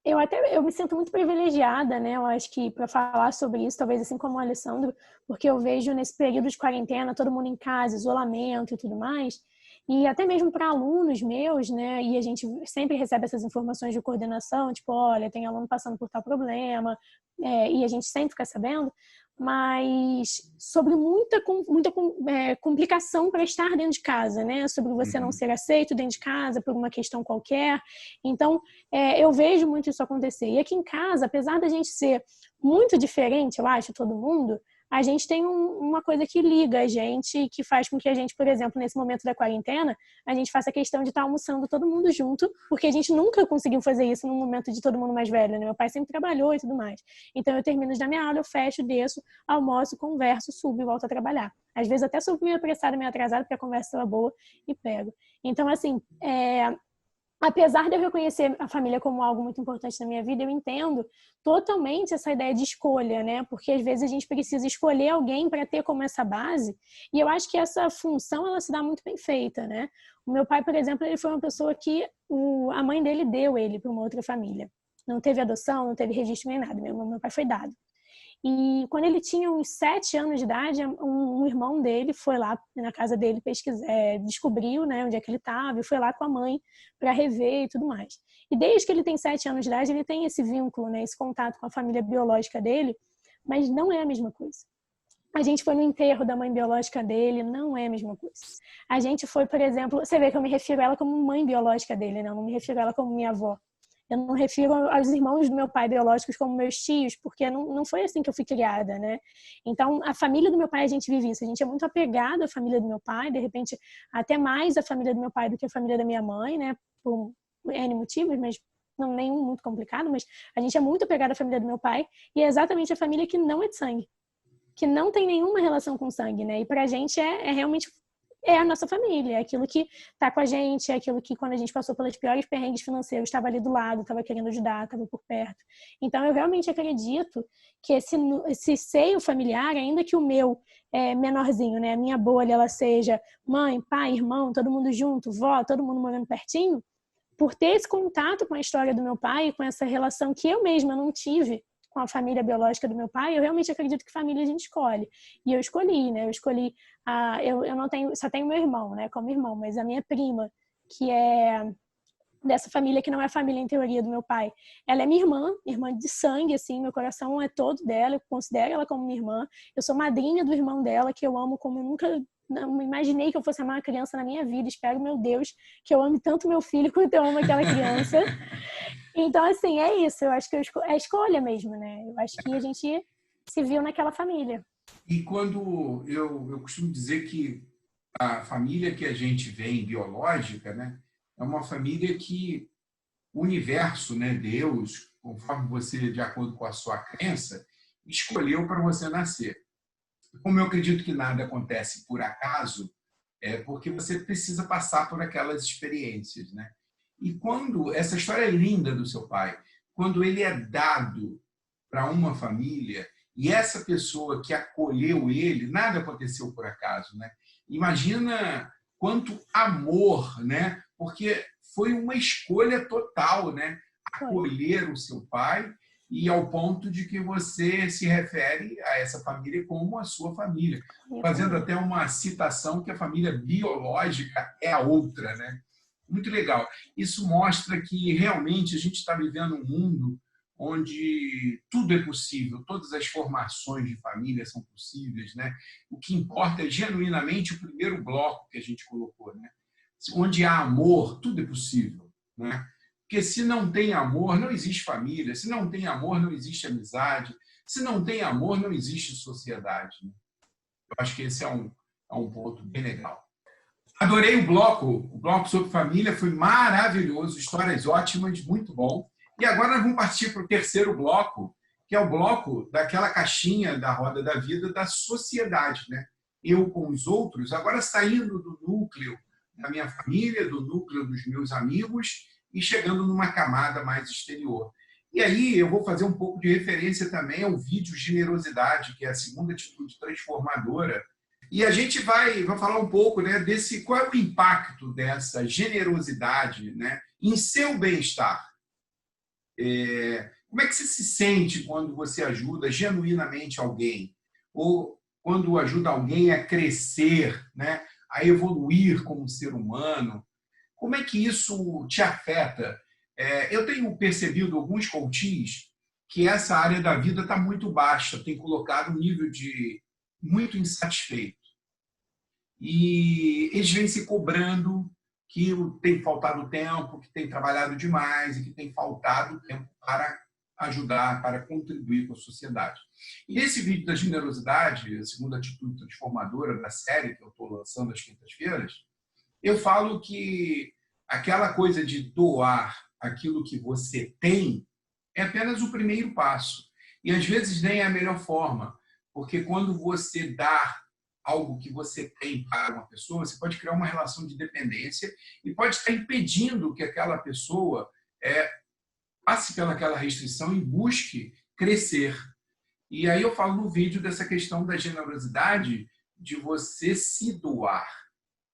eu me sinto muito privilegiada, né? Eu acho que para falar sobre isso, talvez assim como o Alessandro, porque eu vejo nesse período de quarentena, todo mundo em casa, isolamento e tudo mais, e até mesmo para alunos meus, né? E a gente sempre recebe essas informações de coordenação, tipo, olha, tem aluno passando por tal problema, e a gente sempre fica sabendo, mas sobre muita complicação para estar dentro de casa, né? Sobre você não ser aceito dentro de casa por uma questão qualquer. Então, eu vejo muito isso acontecer. E aqui em casa, apesar da gente ser muito diferente, eu acho, todo mundo, a gente tem uma coisa que liga a gente, que faz com que a gente, por exemplo, nesse momento da quarentena, a gente faça questão de estar almoçando todo mundo junto, porque a gente nunca conseguiu fazer isso no momento de todo mundo mais velho, né? Meu pai sempre trabalhou e tudo mais. Então, eu termino de dar minha aula, eu fecho, desço, almoço, converso, subo e volto a trabalhar. Às vezes até subo meio apressada, meio atrasada, porque a conversa estava boa e pego. Então, assim, apesar de eu reconhecer a família como algo muito importante na minha vida, eu entendo totalmente essa ideia de escolha, né? Porque às vezes a gente precisa escolher alguém para ter como essa base, e eu acho que essa função ela se dá muito bem feita, né? O meu pai, por exemplo, ele foi uma pessoa que a mãe dele deu ele para uma outra família. Não teve adoção, não teve registro nem nada. Meu pai foi dado. E quando ele tinha uns 7 anos de idade, um irmão dele foi lá na casa dele descobriu, né, onde é que ele estava, e foi lá com a mãe para rever e tudo mais. E desde que ele tem 7 anos de idade, ele tem esse vínculo, né, esse contato com a família biológica dele, mas não é a mesma coisa. A gente foi no enterro da mãe biológica dele, não é a mesma coisa. A gente foi, por exemplo, você vê que eu me refiro a ela como mãe biológica dele, né? Eu não me refiro a ela como minha avó. Eu não refiro aos irmãos do meu pai biológicos como meus tios, porque não foi assim que eu fui criada, né? Então, a família do meu pai, a gente vive isso. A gente é muito apegado à família do meu pai, de repente, até mais a família do meu pai do que a família da minha mãe, né? Por N motivos, mas não nenhum muito complicado, mas a gente é muito apegado à família do meu pai, e é exatamente a família que não é de sangue, que não tem nenhuma relação com sangue, né? E pra gente realmente a nossa família, é aquilo que tá com a gente, é aquilo que quando a gente passou pelos piores perrengues financeiros, estava ali do lado, estava querendo ajudar, estava por perto. Então, eu realmente acredito que esse seio familiar, ainda que o meu menorzinho, né, a minha bolha, ela seja mãe, pai, irmão, todo mundo junto, vó, todo mundo morando pertinho, por ter esse contato com a história do meu pai, com essa relação que eu mesma não tive com a família biológica do meu pai, eu realmente acredito que família a gente escolhe. E eu escolhi, né? Eu escolhi, eu não tenho, só tenho meu irmão, né? Como irmão, mas a minha prima, que é dessa família que não é a família em teoria do meu pai, ela é minha irmã de sangue, assim, meu coração é todo dela, eu considero ela como minha irmã. Eu sou madrinha do irmão dela, que eu amo como eu nunca não imaginei que eu fosse amar uma criança na minha vida. Espero, meu Deus, que eu ame tanto meu filho quanto eu amo aquela criança. Então, assim, é isso. Eu acho que é escolha mesmo, né? Eu acho que a gente se viu naquela família. E quando eu costumo dizer que a família que a gente vem biológica, né, é uma família que o universo, né, Deus, conforme você, de acordo com a sua crença, escolheu para você nascer. Como eu acredito que nada acontece por acaso, é porque você precisa passar por aquelas experiências, né? E quando essa história é linda do seu pai, quando ele é dado para uma família e essa pessoa que acolheu ele, nada aconteceu por acaso, né? Imagina quanto amor, né? Porque foi uma escolha total, né? Acolher o seu pai e ao ponto de que você se refere a essa família como a sua família, fazendo até uma citação que a família biológica é a outra, né? Muito legal. Isso mostra que realmente a gente está vivendo um mundo onde tudo é possível, todas as formações de família são possíveis, né? O que importa é genuinamente o primeiro bloco que a gente colocou, né? Onde há amor, tudo é possível, né? Porque se não tem amor, não existe família. Se não tem amor, não existe amizade. Se não tem amor, não existe sociedade, né? Eu acho que esse é um ponto bem legal. Adorei o bloco sobre família, foi maravilhoso, histórias ótimas, muito bom. E agora nós vamos partir para o terceiro bloco, que é o bloco daquela caixinha da roda da vida da sociedade, né? Eu com os outros, agora saindo do núcleo da minha família, do núcleo dos meus amigos e chegando numa camada mais exterior. E aí eu vou fazer um pouco de referência também ao vídeo Generosidade, que é a segunda atitude transformadora. E a gente vai falar um pouco, né, desse qual é o impacto dessa generosidade, né, em seu bem-estar. Como é que você se sente quando você ajuda genuinamente alguém? Ou quando ajuda alguém a crescer, né, a evoluir como ser humano? Como é que isso te afeta? Eu tenho percebido alguns coaches que essa área da vida está muito baixa, tem colocado um nível de muito insatisfeito. E eles vêm se cobrando que tem faltado tempo, que tem trabalhado demais e que tem faltado tempo para ajudar, para contribuir com a sociedade. E nesse vídeo da generosidade, a segunda atitude transformadora da série que eu estou lançando às quintas-feiras, eu falo que aquela coisa de doar aquilo que você tem é apenas o primeiro passo. E às vezes nem é a melhor forma, porque quando você dá algo que você tem para uma pessoa, você pode criar uma relação de dependência e pode estar impedindo que aquela pessoa passe pelaquela restrição e busque crescer. E aí eu falo no vídeo dessa questão da generosidade, de você se doar.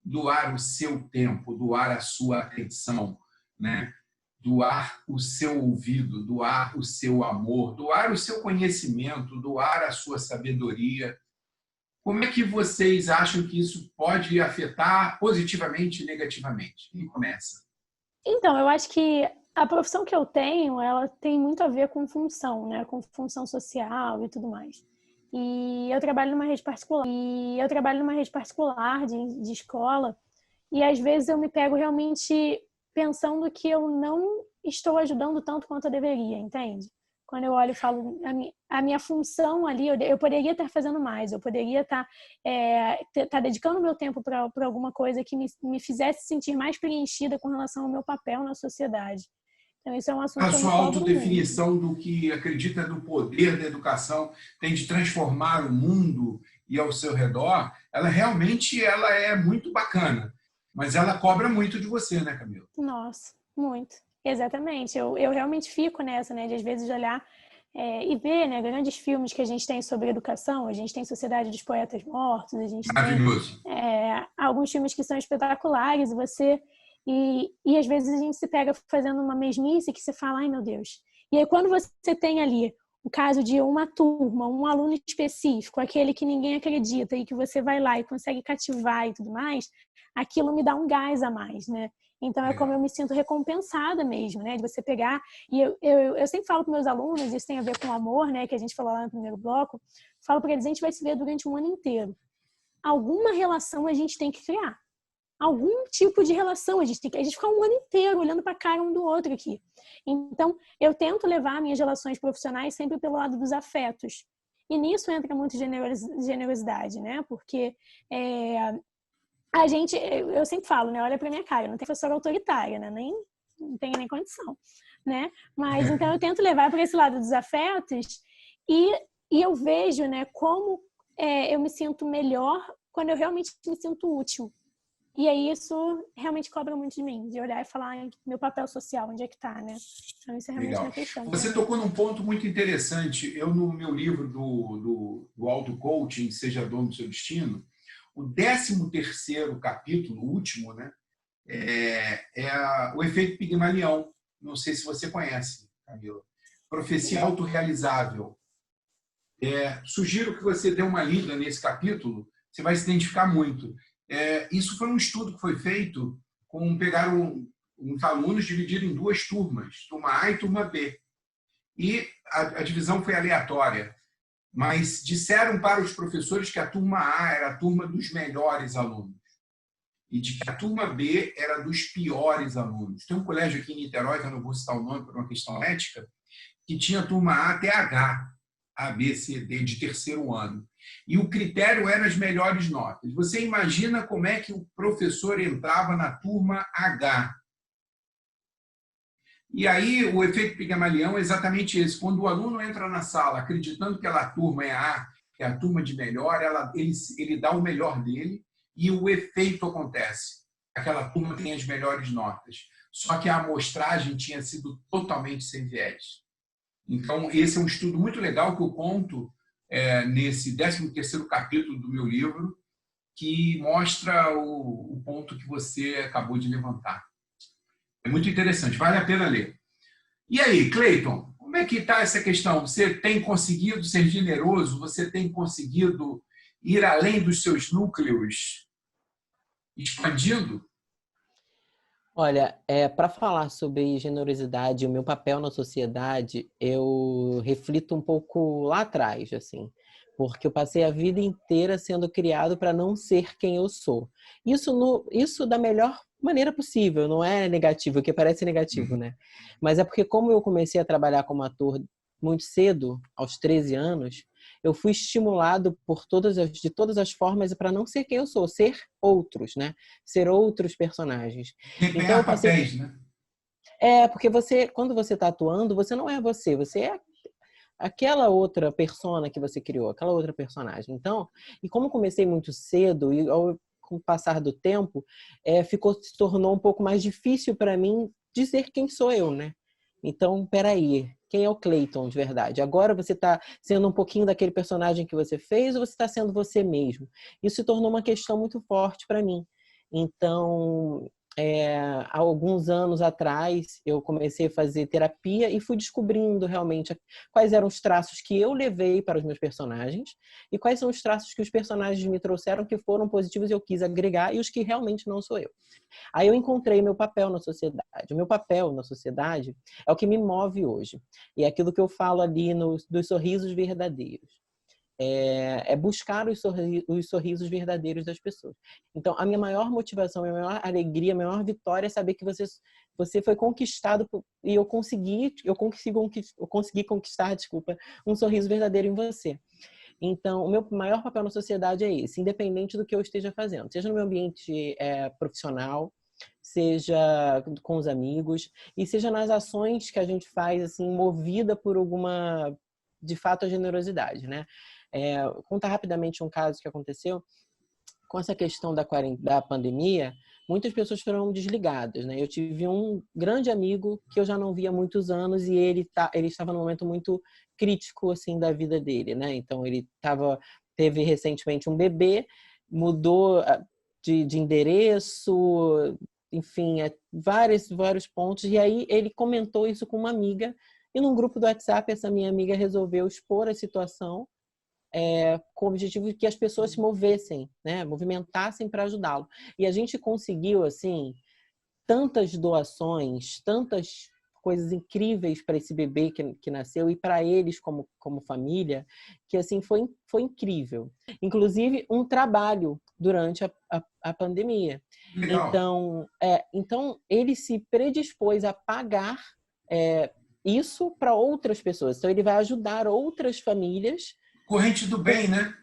Doar o seu tempo, doar a sua atenção, né? Doar o seu ouvido, doar o seu amor, doar o seu conhecimento, doar a sua sabedoria. Como é que vocês acham que isso pode afetar positivamente e negativamente? Quem começa? Então, eu acho que a profissão que eu tenho, ela tem muito a ver com função, né? Com função social e tudo mais. E eu trabalho numa rede particular, de escola, e às vezes eu me pego realmente pensando que eu não estou ajudando tanto quanto eu deveria, entende? Quando eu olho e falo, a minha função ali, eu poderia estar fazendo mais, eu poderia estar dedicando meu tempo para alguma coisa que me fizesse sentir mais preenchida com relação ao meu papel na sociedade. Então, isso é um assunto a que eu sua me cobro autodefinição do que acredita no poder da educação tem de transformar o mundo e ao seu redor, ela realmente é muito bacana, mas ela cobra muito de você, né, Camila? Nossa, muito. Exatamente. Eu realmente fico nessa, né, de às vezes olhar e ver, né, grandes filmes que a gente tem sobre educação. A gente tem Sociedade dos Poetas Mortos, a gente Maravilhoso. tem alguns filmes que são espetaculares, e às vezes a gente se pega fazendo uma mesmice que você fala, ai meu Deus. E aí quando você tem ali o caso de uma turma, um aluno específico, aquele que ninguém acredita e que você vai lá e consegue cativar e tudo mais, aquilo me dá um gás a mais, né? Então é como eu me sinto recompensada mesmo, né? De você pegar, e eu sempre falo para meus alunos, isso tem a ver com o amor, né? Que a gente falou lá no primeiro bloco, falo para eles, a gente vai se ver durante um ano inteiro. Alguma relação a gente tem que criar. Algum tipo de relação. A gente fica um ano inteiro olhando para a cara um do outro aqui. Então, eu tento levar minhas relações profissionais sempre pelo lado dos afetos. E nisso entra muito generosidade, né? Porque eu sempre falo, né? Olha pra minha cara, eu não tenho professora autoritária, né? Não tenho nem condição, né? Mas então eu tento levar para esse lado dos afetos e eu vejo, né, como eu me sinto melhor quando eu realmente me sinto útil. E aí isso realmente cobra muito de mim, de olhar e falar meu papel social, onde é que tá, né? Então isso é realmente Legal. uma questão. Você tocou num ponto muito interessante. Eu, no meu livro do auto-coaching, Seja Dono do Seu Destino, o 13º capítulo, o último, né, o efeito Pigmalião. Não sei se você conhece, Camila. Profecia autorrealizável. Sugiro que você dê uma lida nesse capítulo, você vai se identificar muito. Isso foi um estudo que foi feito pegaram uns alunos divididos em 2 turmas, turma A e turma B. E a divisão foi aleatória, mas disseram para os professores que a turma A era a turma dos melhores alunos e de que a turma B era dos piores alunos. Tem um colégio aqui em Niterói, que eu não vou citar o nome por uma questão ética, que tinha a turma A até H, A, B, C, D, de 3º ano. E o critério era as melhores notas. Você imagina como é que o professor entrava na turma H. E aí o efeito Pigmalião é exatamente esse. Quando o aluno entra na sala acreditando que aquela turma é A, que é a turma de melhor, ele dá o melhor dele e o efeito acontece. Aquela turma tem as melhores notas. Só que a amostragem tinha sido totalmente sem viés. Então, esse é um estudo muito legal que eu conto nesse 13º capítulo do meu livro, que mostra o ponto que você acabou de levantar. É muito interessante, vale a pena ler. E aí, Cleiton, como é que está essa questão? Você tem conseguido ser generoso? Você tem conseguido ir além dos seus núcleos, expandindo? Olha, para falar sobre generosidade e o meu papel na sociedade, eu reflito um pouco lá atrás, assim, porque eu passei a vida inteira sendo criado para não ser quem eu sou. Isso da melhor maneira possível, não é negativo, que parece negativo, né? Mas é porque como eu comecei a trabalhar como ator muito cedo, aos 13 anos, eu fui estimulado de todas as formas para não ser quem eu sou, ser outros, né? Ser outros personagens. Então Desempenhar eu passei. papéis, né? Porque quando você está atuando, você não é você é aquela outra persona que você criou, aquela outra personagem. Então, e como comecei muito cedo e com o passar do tempo, se tornou um pouco mais difícil para mim dizer quem sou eu, né? Então, peraí, quem é o Cleiton de verdade? Agora você está sendo um pouquinho daquele personagem que você fez ou você está sendo você mesmo? Isso se tornou uma questão muito forte para mim. Então, há alguns anos atrás, eu comecei a fazer terapia e fui descobrindo realmente quais eram os traços que eu levei para os meus personagens e quais são os traços que os personagens me trouxeram que foram positivos e eu quis agregar e os que realmente não sou eu. Aí eu encontrei meu papel na sociedade. O meu papel na sociedade é o que me move hoje. E é aquilo que eu falo ali dos sorrisos verdadeiros. Buscar os sorrisos verdadeiros das pessoas. Então, a minha maior motivação, a minha maior alegria, a minha maior vitória é saber que você foi conquistado e eu consegui conquistar, um sorriso verdadeiro em você. Então, o meu maior papel na sociedade é esse, independente do que eu esteja fazendo. Seja no meu ambiente profissional, seja com os amigos, e seja nas ações que a gente faz, assim, movida por alguma, de fato, a generosidade, né? Contar rapidamente um caso que aconteceu. Com essa questão da pandemia, muitas pessoas foram desligadas, né? Eu tive um grande amigo que eu já não via há muitos anos e ele estava num momento muito crítico, assim, da vida dele, né? Então, teve recentemente um bebê, mudou de endereço, enfim, vários pontos. E aí ele comentou isso com uma amiga e num grupo do WhatsApp essa minha amiga resolveu expor a situação com o objetivo de que as pessoas se movessem, né? Movimentassem para ajudá-lo. E a gente conseguiu, assim, tantas doações, tantas coisas incríveis para esse bebê que nasceu e para eles como família, que assim foi incrível. Inclusive um trabalho durante a pandemia. Legal. Então ele se predispôs a pagar isso para outras pessoas. Então ele vai ajudar outras famílias. Corrente do bem, né?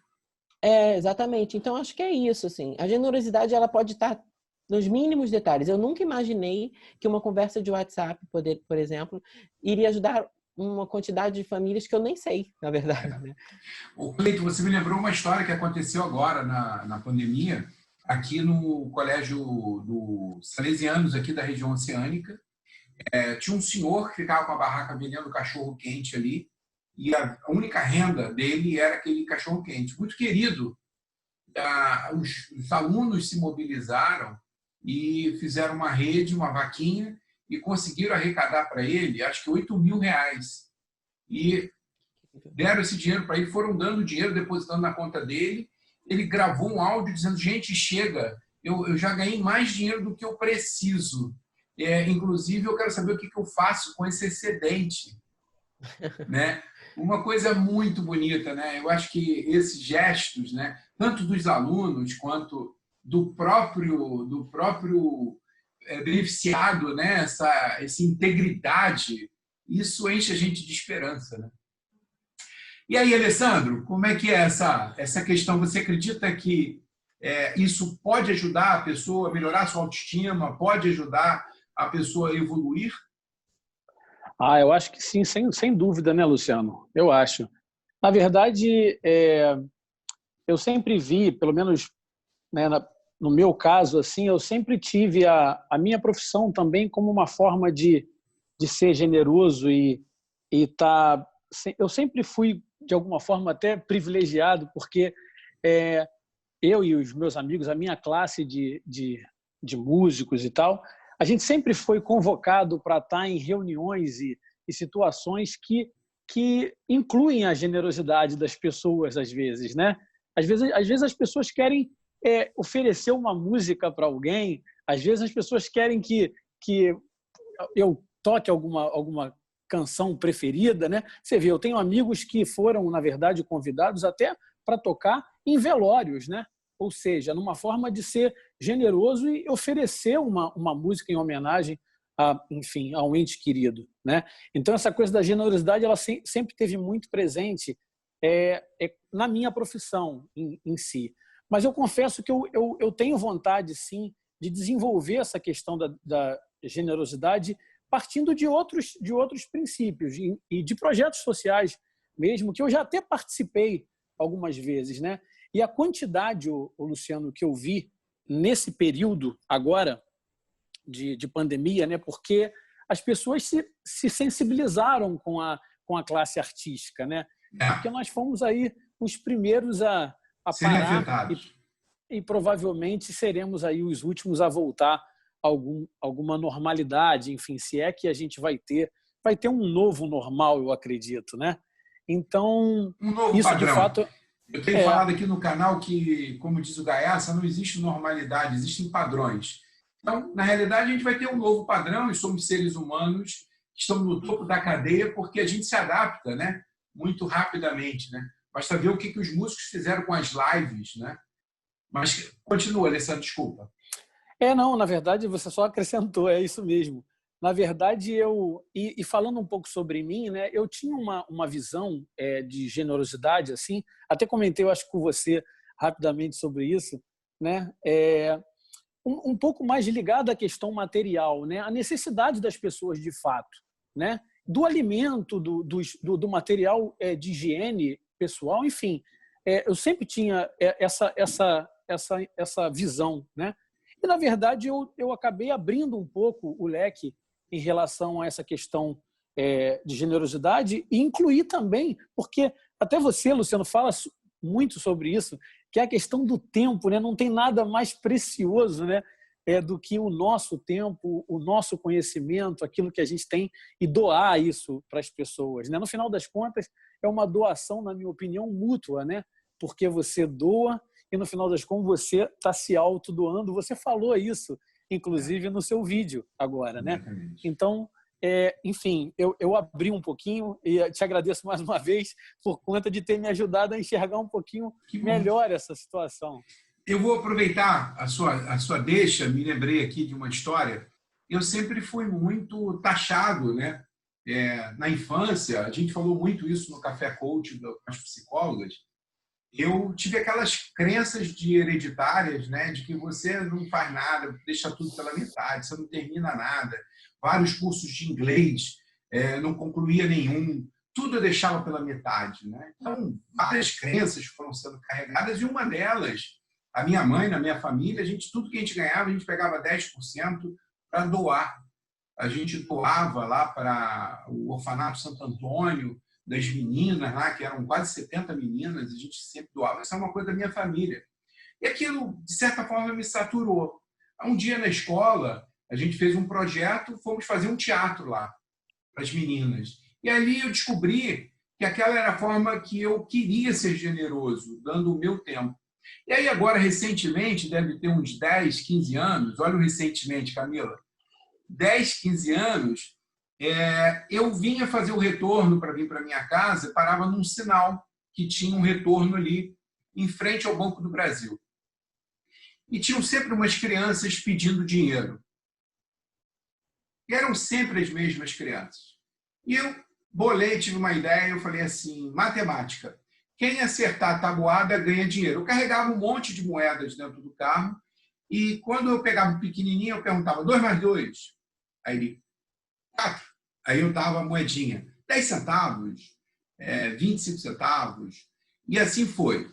Exatamente. Então, acho que é isso, assim. A generosidade, ela pode estar nos mínimos detalhes. Eu nunca imaginei que uma conversa de WhatsApp, por exemplo, iria ajudar uma quantidade de famílias que eu nem sei, na verdade, né? O Cleito, você me lembrou uma história que aconteceu agora na pandemia, aqui no colégio dos Salesianos, aqui da região oceânica. Tinha um senhor que ficava com a barraca vendendo cachorro-quente ali, e a única renda dele era aquele cachorro-quente. Muito querido. Os alunos se mobilizaram e fizeram uma rede, uma vaquinha, e conseguiram arrecadar para ele, acho que R$ 8.000. E deram esse dinheiro para ele, foram dando dinheiro, depositando na conta dele. Ele gravou um áudio dizendo: gente, chega, eu já ganhei mais dinheiro do que eu preciso. Inclusive, eu quero saber o que eu faço com esse excedente. Né? Uma coisa muito bonita, né? Eu acho que esses gestos, né, tanto dos alunos quanto do próprio beneficiado, né, essa integridade, isso enche a gente de esperança, né? E aí, Alessandro, como é que é essa questão? Você acredita que isso pode ajudar a pessoa a melhorar a sua autoestima, pode ajudar a pessoa a evoluir? Eu acho que sim, sem dúvida, né, Luciano? Eu acho. Na verdade, eu sempre vi, pelo menos, né, no meu caso, assim, eu sempre tive a minha profissão também como uma forma de ser generoso e tá. Eu sempre fui, de alguma forma, até privilegiado, porque eu e os meus amigos, a minha classe de músicos e tal, a gente sempre foi convocado para estar em reuniões e situações que incluem a generosidade das pessoas, às vezes, né? Às vezes as pessoas querem oferecer uma música para alguém, às vezes as pessoas querem que eu toque alguma canção preferida, né? Você vê, eu tenho amigos que foram, na verdade, convidados até para tocar em velórios, né? Ou seja, numa forma de ser generoso e oferecer uma música em homenagem enfim, a um ente querido, né? Então, essa coisa da generosidade, ela sempre teve muito presente na minha profissão em si. Mas eu confesso que eu tenho vontade, sim, de desenvolver essa questão da generosidade partindo de outros princípios e de projetos sociais mesmo, que eu já até participei algumas vezes, né? E a quantidade, Luciano, que eu vi nesse período agora de pandemia, né? Porque as pessoas se sensibilizaram com a classe artística, né? Porque nós fomos aí os primeiros a parar e provavelmente seremos aí os últimos a voltar a alguma normalidade, enfim, se é que a gente vai ter um novo normal, eu acredito, né? Então, um novo isso padrão. De fato eu tenho falado aqui no canal que, como diz o Gaiaça, não existe normalidade, existem padrões. Então, na realidade, a gente vai ter um novo padrão e somos seres humanos que estamos no topo da cadeia porque a gente se adapta, né, muito rapidamente, né? Basta ver o que os músicos fizeram com as lives, né? Mas continua, Alessandro, desculpa. Não, na verdade, você só acrescentou, é isso mesmo. Na verdade, e falando um pouco sobre mim, né, eu tinha uma visão de generosidade, assim, até comentei, eu acho, com você rapidamente sobre isso, né, um pouco mais ligado à questão material, né, a necessidade das pessoas de fato, né, do alimento, do material de higiene pessoal, enfim, eu sempre tinha essa visão, né? E, na verdade, eu acabei abrindo um pouco o leque em relação a essa questão de generosidade e incluir também, porque até você, Luciano, fala muito sobre isso, que é a questão do tempo, né? Não tem nada mais precioso, né, do que o nosso tempo, o nosso conhecimento, aquilo que a gente tem, e doar isso para as pessoas, né? No final das contas, é uma doação, na minha opinião, mútua, né? Porque você doa e, no final das contas, você está se autodoando. Você falou isso, inclusive, no seu vídeo agora, né? Então, enfim, eu abri um pouquinho e te agradeço mais uma vez por conta de ter me ajudado a enxergar um pouquinho melhor essa situação. Eu vou aproveitar a sua deixa, me lembrei aqui de uma história. Eu sempre fui muito taxado, né? Na infância, a gente falou muito isso no Café Coach com as psicólogas, eu tive aquelas crenças hereditárias, né, de que você não faz nada, deixa tudo pela metade, você não termina nada. Vários cursos de inglês, não concluía nenhum, tudo eu deixava pela metade, né? Então, várias crenças foram sendo carregadas e uma delas, a minha mãe, na minha família, tudo que a gente ganhava, a gente pegava 10% para doar. A gente doava lá para o Orfanato Santo Antônio, das meninas lá, que eram quase 70 meninas, a gente sempre doava. Isso é uma coisa da minha família. E aquilo, de certa forma, me saturou. Um dia na escola, a gente fez um projeto, fomos fazer um teatro lá para as meninas. E ali eu descobri que aquela era a forma que eu queria ser generoso, dando o meu tempo. E aí agora, recentemente, deve ter uns 10, 15 anos, olha o recentemente, Camila, 10, 15 anos, eu vinha fazer o retorno para vir para minha casa, parava num sinal que tinha um retorno ali em frente ao Banco do Brasil. E tinham sempre umas crianças pedindo dinheiro. E eram sempre as mesmas crianças. E eu bolei, tive uma ideia, eu falei assim, matemática, quem acertar a tabuada ganha dinheiro. Eu carregava um monte de moedas dentro do carro e quando eu pegava um pequenininho, eu perguntava, 2 mais 2? Aí ele, 4. Aí eu dava a moedinha, 10 centavos, 25 centavos, e assim foi.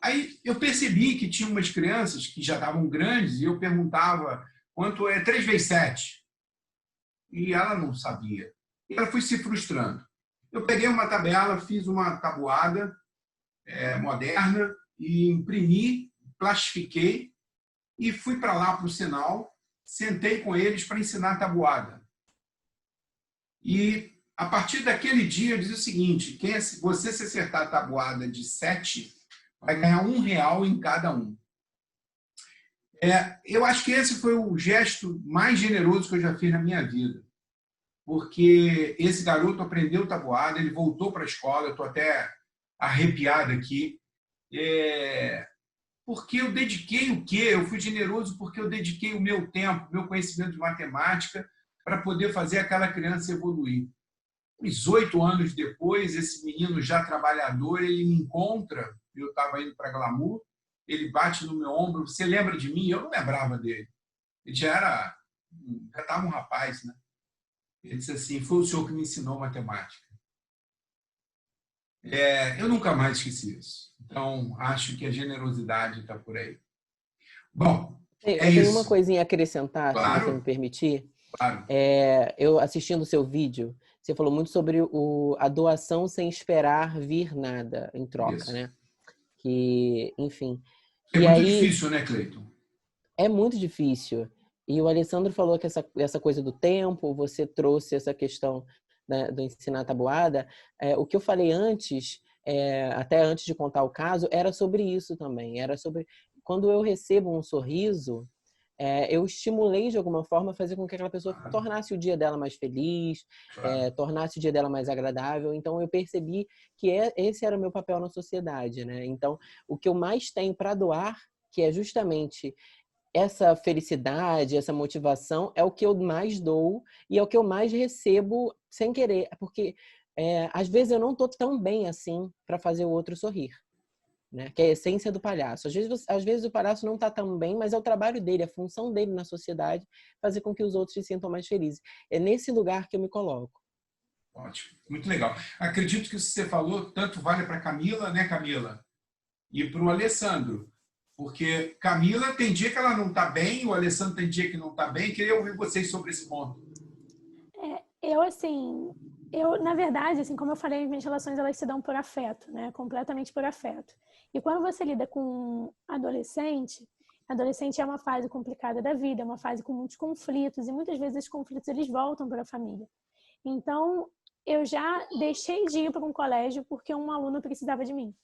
Aí eu percebi que tinha umas crianças que já estavam grandes e eu perguntava quanto é 3 vezes 7. E ela não sabia. E ela foi se frustrando. Eu peguei uma tabela, fiz uma tabuada moderna e imprimi, plastifiquei e fui para lá para o sinal, sentei com eles para ensinar a tabuada. E a partir daquele dia eu disse o seguinte, você se acertar a tabuada de 7, vai ganhar R$1 em cada um. Eu acho que esse foi o gesto mais generoso que eu já fiz na minha vida. Porque esse garoto aprendeu tabuada, ele voltou para a escola, eu estou até arrepiado aqui. Porque eu dediquei o quê? Eu fui generoso porque eu dediquei o meu tempo, meu conhecimento de matemática, para poder fazer aquela criança evoluir. Uns 8 anos depois, esse menino já trabalhador, ele me encontra, eu estava indo para Glamour, ele bate no meu ombro, você lembra de mim? Eu não lembrava dele. Ele já estava um rapaz, né? Ele disse assim, foi o senhor que me ensinou matemática. Eu nunca mais esqueci isso. Então, acho que a generosidade está por aí. Bom, eu tenho isso. uma coisinha a acrescentar, Claro. se você me permitir. Claro. Eu assistindo o seu vídeo, você falou muito sobre a doação sem esperar vir nada em troca, Isso. né? Que, enfim. É muito difícil, né, Cleiton? É muito difícil. E o Alessandro falou que essa coisa do tempo, você trouxe essa questão do ensinar a tabuada. O que eu falei antes, até antes de contar o caso, era sobre isso também. Era sobre quando eu recebo um sorriso, eu estimulei de alguma forma a fazer com que aquela pessoa tornasse o dia dela mais feliz, tornasse o dia dela mais agradável. Então eu percebi que esse era o meu papel na sociedade, né? Então o que eu mais tenho para doar, que é justamente essa felicidade, essa motivação, é o que eu mais dou e é o que eu mais recebo sem querer, porque às vezes eu não estou tão bem assim para fazer o outro sorrir, né? Que é a essência do palhaço. Às vezes o palhaço não está tão bem, mas é o trabalho dele, a função dele na sociedade, fazer com que os outros se sintam mais felizes. É nesse lugar que eu me coloco. Ótimo, muito legal. Acredito que o que você falou tanto vale para a Camila, né, Camila? E para o Alessandro. Porque Camila tem dia que ela não está bem, o Alessandro tem dia que não está bem. Queria ouvir vocês sobre esse ponto. Na verdade, assim, como eu falei, as minhas relações elas se dão por afeto, né? Completamente por afeto. E quando você lida com adolescente é uma fase complicada da vida, é uma fase com muitos conflitos, e muitas vezes esses conflitos eles voltam para a família. Então, eu já deixei de ir para um colégio porque um aluno precisava de mim.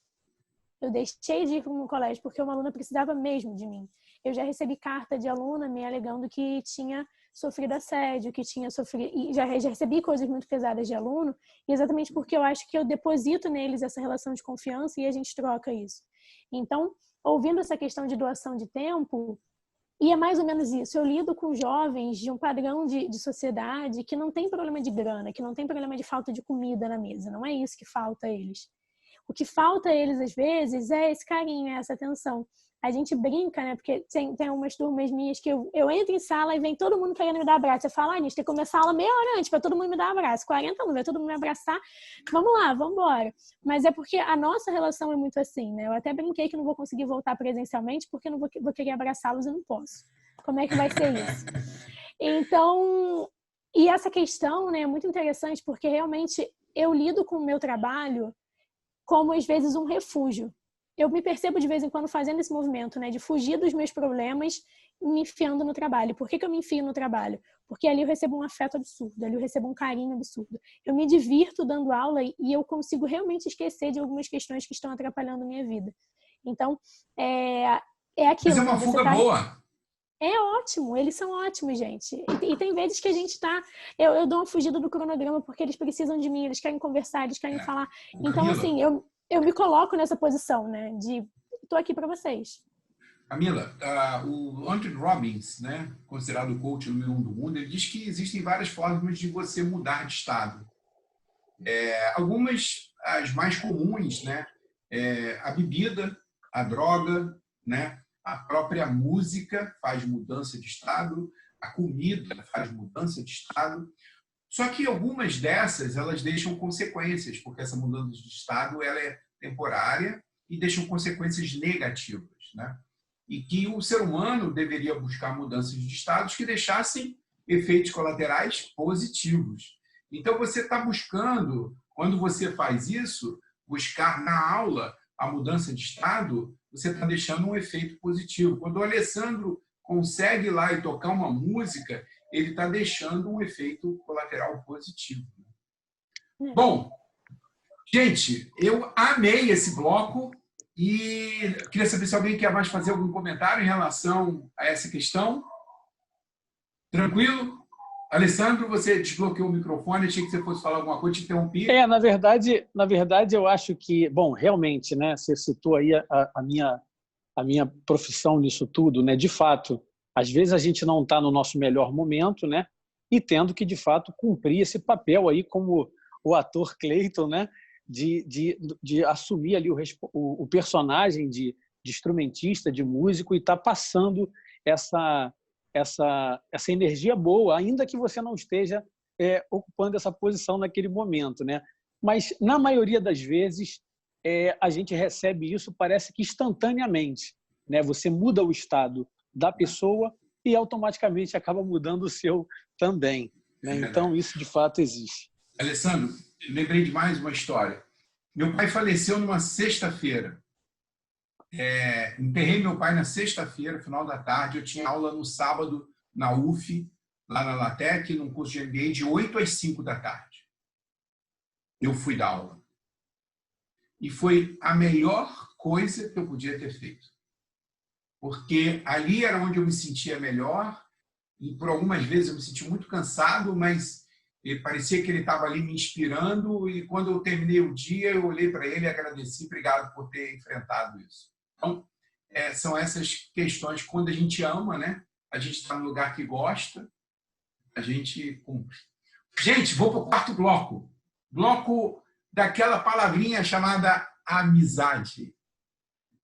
Eu deixei de ir para um colégio porque uma aluna precisava mesmo de mim. Eu já recebi carta de aluna me alegando que tinha sofrido assédio, que tinha sofrido... E já recebi coisas muito pesadas de aluno, exatamente porque eu acho que eu deposito neles essa relação de confiança e a gente troca isso. Então, ouvindo essa questão de doação de tempo, e é mais ou menos isso. Eu lido com jovens de um padrão de sociedade que não tem problema de grana, que não tem problema de falta de comida na mesa. Não é isso que falta a eles. O que falta a eles, às vezes, é esse carinho, é essa atenção. A gente brinca, né? Porque tem umas turmas minhas que eu entro em sala e vem todo mundo querendo me dar abraço. Eu falo, a gente tem que começar a aula meia hora antes para todo mundo me dar abraço. 40 não, vai todo mundo me abraçar. Vamos lá, vamos embora. Mas é porque a nossa relação é muito assim, né? Eu até brinquei que não vou conseguir voltar presencialmente porque não vou querer abraçá-los e não posso. Como é que vai ser isso? Então, e essa questão, né, é muito interessante porque realmente eu lido com o meu trabalho como, às vezes, um refúgio. Eu me percebo de vez em quando fazendo esse movimento, né, de fugir dos meus problemas e me enfiando no trabalho. Por que eu me enfio no trabalho? Porque ali eu recebo um afeto absurdo, ali eu recebo um carinho absurdo. Eu me divirto dando aula e eu consigo realmente esquecer de algumas questões que estão atrapalhando a minha vida. Então, é aquilo. Mas é uma fuga boa. É ótimo, eles são ótimos, gente. E tem vezes que a gente tá... Eu dou uma fugida do cronograma porque eles precisam de mim, eles querem conversar, eles querem falar. Então, assim, eu me coloco nessa posição, né? De tô aqui para vocês. Camila, o Anthony Robbins, né, considerado o coach número 1 do mundo, ele diz que existem várias formas de você mudar de estado. Algumas, as mais comuns, né, a bebida, a droga, né, a própria música faz mudança de estado, a comida faz mudança de estado. Só que algumas dessas, elas deixam consequências, porque essa mudança de estado ela é temporária e deixam consequências negativas, né? E que o ser humano deveria buscar mudanças de estados que deixassem efeitos colaterais positivos. Então, você está buscando, quando você faz isso, buscar na aula a mudança de estado, você está deixando um efeito positivo. Quando o Alessandro consegue ir lá e tocar uma música, ele está deixando um efeito colateral positivo. Bom, gente, eu amei esse bloco e queria saber se alguém quer mais fazer algum comentário em relação a essa questão. Tranquilo? Alessandro, você desbloqueou o microfone, achei que você fosse falar alguma coisa, te interrompi. Na verdade, eu acho que, bom, realmente, né, você citou aí a minha profissão nisso tudo, né? De fato, às vezes a gente não está no nosso melhor momento, né? E tendo que, de fato, cumprir esse papel aí como o ator Clayton, né? De assumir ali o personagem de instrumentista, de músico e estar passando essa energia boa, ainda que você não esteja ocupando essa posição naquele momento, né? Mas, na maioria das vezes, a gente recebe isso, parece que instantaneamente, né? Você muda o estado da pessoa e automaticamente acaba mudando o seu também, né? Então, isso de fato existe. Alessandro, lembrei de mais uma história. Meu pai faleceu numa sexta-feira. Enterrei meu pai na sexta-feira, final da tarde. Eu tinha aula no sábado na UF, lá na LATEC, num curso de MBA, de 8 às 5 da tarde. Eu fui dar aula. E foi a melhor coisa que eu podia ter feito. Porque ali era onde eu me sentia melhor, e por algumas vezes eu me senti muito cansado, mas parecia que ele estava ali me inspirando, e quando eu terminei o dia, eu olhei para ele e agradeci, obrigado por ter enfrentado isso. Então, são essas questões, quando a gente ama, né? A gente está no lugar que gosta, a gente cumpre. Gente, vou para o quarto bloco. Bloco daquela palavrinha chamada amizade.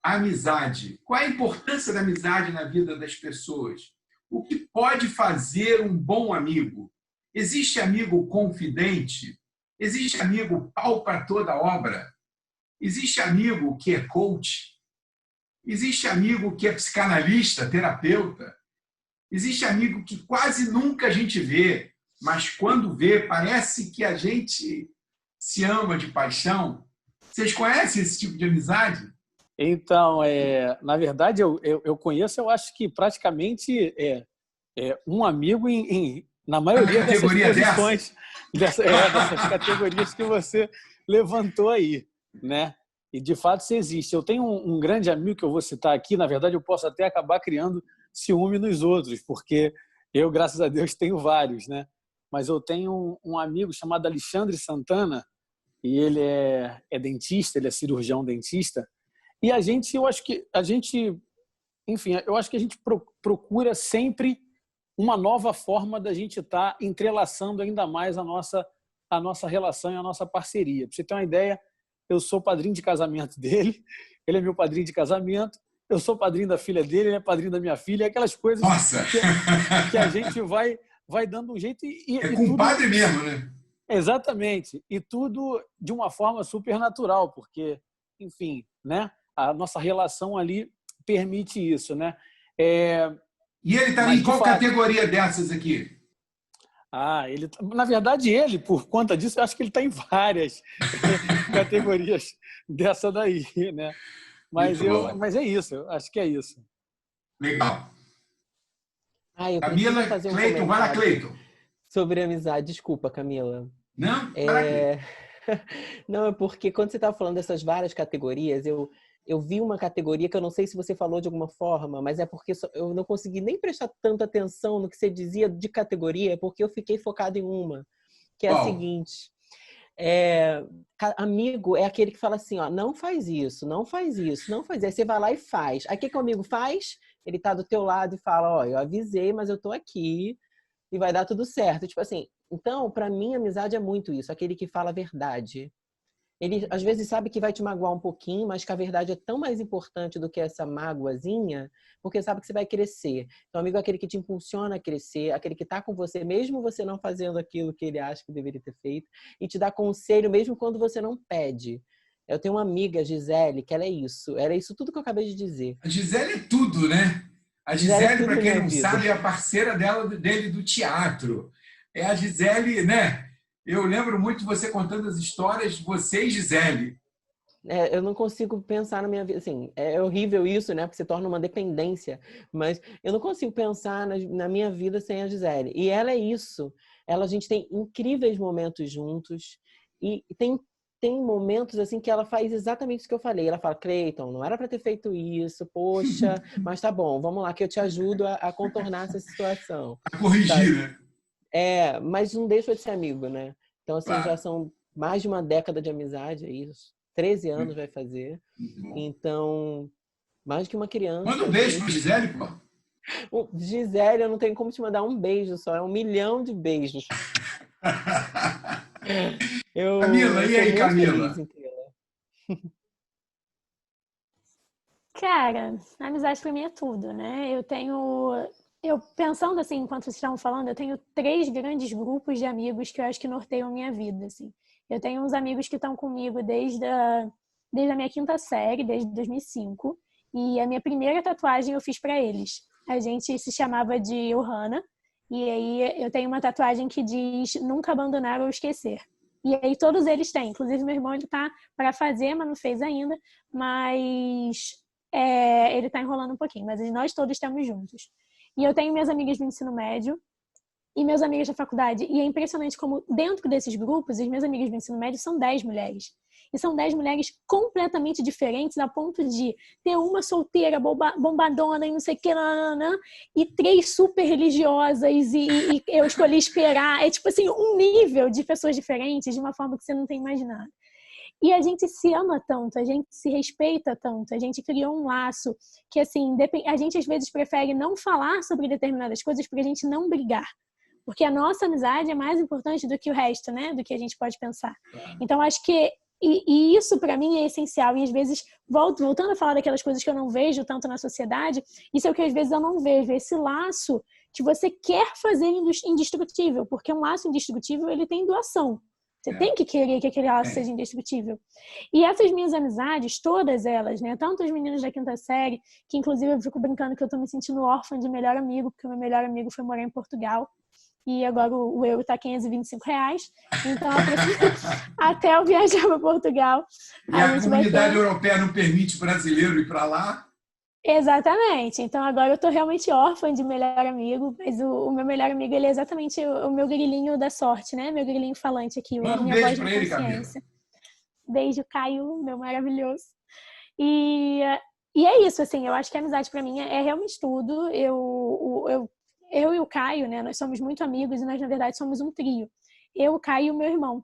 Amizade. Qual é a importância da amizade na vida das pessoas? O que pode fazer um bom amigo? Existe amigo confidente? Existe amigo pau para toda obra? Existe amigo que é coach? Existe amigo que é psicanalista, terapeuta? Existe amigo que quase nunca a gente vê, mas quando vê, parece que a gente se ama de paixão. Vocês conhecem esse tipo de amizade? Então, na verdade, eu conheço, eu acho que praticamente um amigo na maioria dessas posições, dessas categorias que você levantou aí, né? E, de fato, isso existe. Eu tenho um grande amigo que eu vou citar aqui, na verdade, eu posso até acabar criando ciúme nos outros, porque eu, graças a Deus, tenho vários, né? Mas eu tenho um amigo chamado Alexandre Santana, e ele é dentista, ele é cirurgião dentista, e eu acho que a gente procura sempre uma nova forma da gente estar entrelaçando ainda mais a nossa relação e a nossa parceria. Para você ter uma ideia, eu sou padrinho de casamento dele, ele é meu padrinho de casamento, eu sou padrinho da filha dele, ele é padrinho da minha filha, aquelas coisas Nossa! que a gente vai dando um jeito É e compadre tudo, mesmo, né? exatamente, e tudo de uma forma super natural, porque, enfim, né, a nossa relação ali permite isso, né? E ele está Mas em de qual fato, categoria dessas aqui? ele, na verdade, ele, por conta disso, eu acho que ele está em várias categorias dessa daí, né? Muito bom. Mas é isso, eu acho que é isso. Legal. Eu preciso Camila, fazer um Cleiton, vai lá, comentário Cleiton. sobre amizade. Desculpa, Camila. Não? Vai lá, Cleiton. Não, é porque quando você estava falando dessas várias categorias, eu vi uma categoria que eu não sei se você falou de alguma forma, mas é porque eu não consegui nem prestar tanta atenção no que você dizia de categoria, porque eu fiquei focado em uma, que é a Qual? seguinte. Amigo é aquele que fala assim, ó, não faz isso, não faz isso, não faz isso. Aí você vai lá e faz. Aí o que o amigo faz? Ele tá do teu lado e fala, ó, eu avisei, mas eu tô aqui e vai dar tudo certo. Tipo assim, então, pra mim, amizade é muito isso, aquele que fala a verdade. Ele, às vezes, sabe que vai te magoar um pouquinho, mas que a verdade é tão mais importante do que essa mágoazinha, porque sabe que você vai crescer. Então, amigo é aquele que te impulsiona a crescer, aquele que tá com você, mesmo você não fazendo aquilo que ele acha que deveria ter feito, e te dá conselho, mesmo quando você não pede. Eu tenho uma amiga, Gisele, que ela é isso tudo que eu acabei de dizer. A Gisele é tudo, né? A Gisele é Gisele, tudo para na quem minha não vida. sabe, é a parceira dele do teatro. É a Gisele, né? Eu lembro muito de você contando as histórias, você e Gisele. Eu não consigo pensar na minha vida, assim, é horrível isso, né, porque se torna uma dependência, mas eu não consigo pensar na minha vida sem a Gisele. E ela é isso, a gente tem incríveis momentos juntos e tem momentos, assim, que ela faz exatamente isso que eu falei. Ela fala, Cleiton, não era para ter feito isso, poxa, mas tá bom, vamos lá que eu te ajudo a contornar essa situação, A corrigir, sabe? né? Mas não deixa de ser amigo, né? Então, assim, já Claro. são mais de uma década de amizade, é isso. 13 anos vai fazer. Muito bom. Então, mais que uma Manda um criança beijo para mesmo. Gisele, pô. Gisele, eu não tenho como te mandar um beijo só, é 1 milhão de beijos. Camila, Eu e sou aí, muito feliz Camila? em tê-la. Cara, a amizade pra mim é tudo, né? Eu pensando assim, enquanto vocês estavam falando, eu tenho 3 grandes grupos de amigos que eu acho que norteiam a minha vida, assim. Eu tenho uns amigos que estão comigo desde a minha 5ª série, desde 2005, e a minha primeira tatuagem eu fiz pra eles. A gente se chamava de Ohana, e aí eu tenho uma tatuagem que diz nunca abandonar ou esquecer. E aí todos eles têm, inclusive meu irmão ele tá para fazer, mas não fez ainda, mas ele está enrolando um pouquinho, mas nós todos estamos juntos. E eu tenho minhas amigas do ensino médio e meus amigos da faculdade. E é impressionante como dentro desses grupos, as minhas amigas do ensino médio são 10 mulheres. E são 10 mulheres completamente diferentes, a ponto de ter uma solteira, bombadona e não sei o que, e 3 super religiosas, e eu escolhi esperar. É tipo assim, um nível de pessoas diferentes de uma forma que você não tem imaginado. E a gente se ama tanto, a gente se respeita tanto, a gente criou um laço que, assim, a gente às vezes prefere não falar sobre determinadas coisas para a gente não brigar. Porque a nossa amizade é mais importante do que o resto, né? Do que a gente pode pensar. Então, acho que e isso para mim é essencial. E às vezes, voltando a falar daquelas coisas que eu não vejo tanto na sociedade, isso é o que às vezes eu não vejo. Esse laço que você quer fazer indestrutível, porque um laço indestrutível, ele tem doação. Você tem que querer que aquele laço seja indestrutível. E essas minhas amizades, todas elas, né? Tanto os meninos da 5ª série, que inclusive eu fico brincando que eu tô me sentindo órfã de melhor amigo, porque o meu melhor amigo foi morar em Portugal. E agora o euro tá R$525. Então, até eu viajar para Portugal. E a comunidade europeia não permite brasileiro ir para lá? Exatamente. Então agora eu tô realmente órfã de melhor amigo, mas o meu melhor amigo, ele é exatamente o meu grilinho da sorte, né? Meu grilinho falante aqui, Manda a um minha beijo voz para da ele, Camila. consciência. Beijo, Caio, meu maravilhoso. E é isso, assim, eu acho que a amizade pra mim é realmente tudo. Eu e o Caio, né, nós somos muito amigos e nós, na verdade, somos um trio. Eu, o Caio e o meu irmão.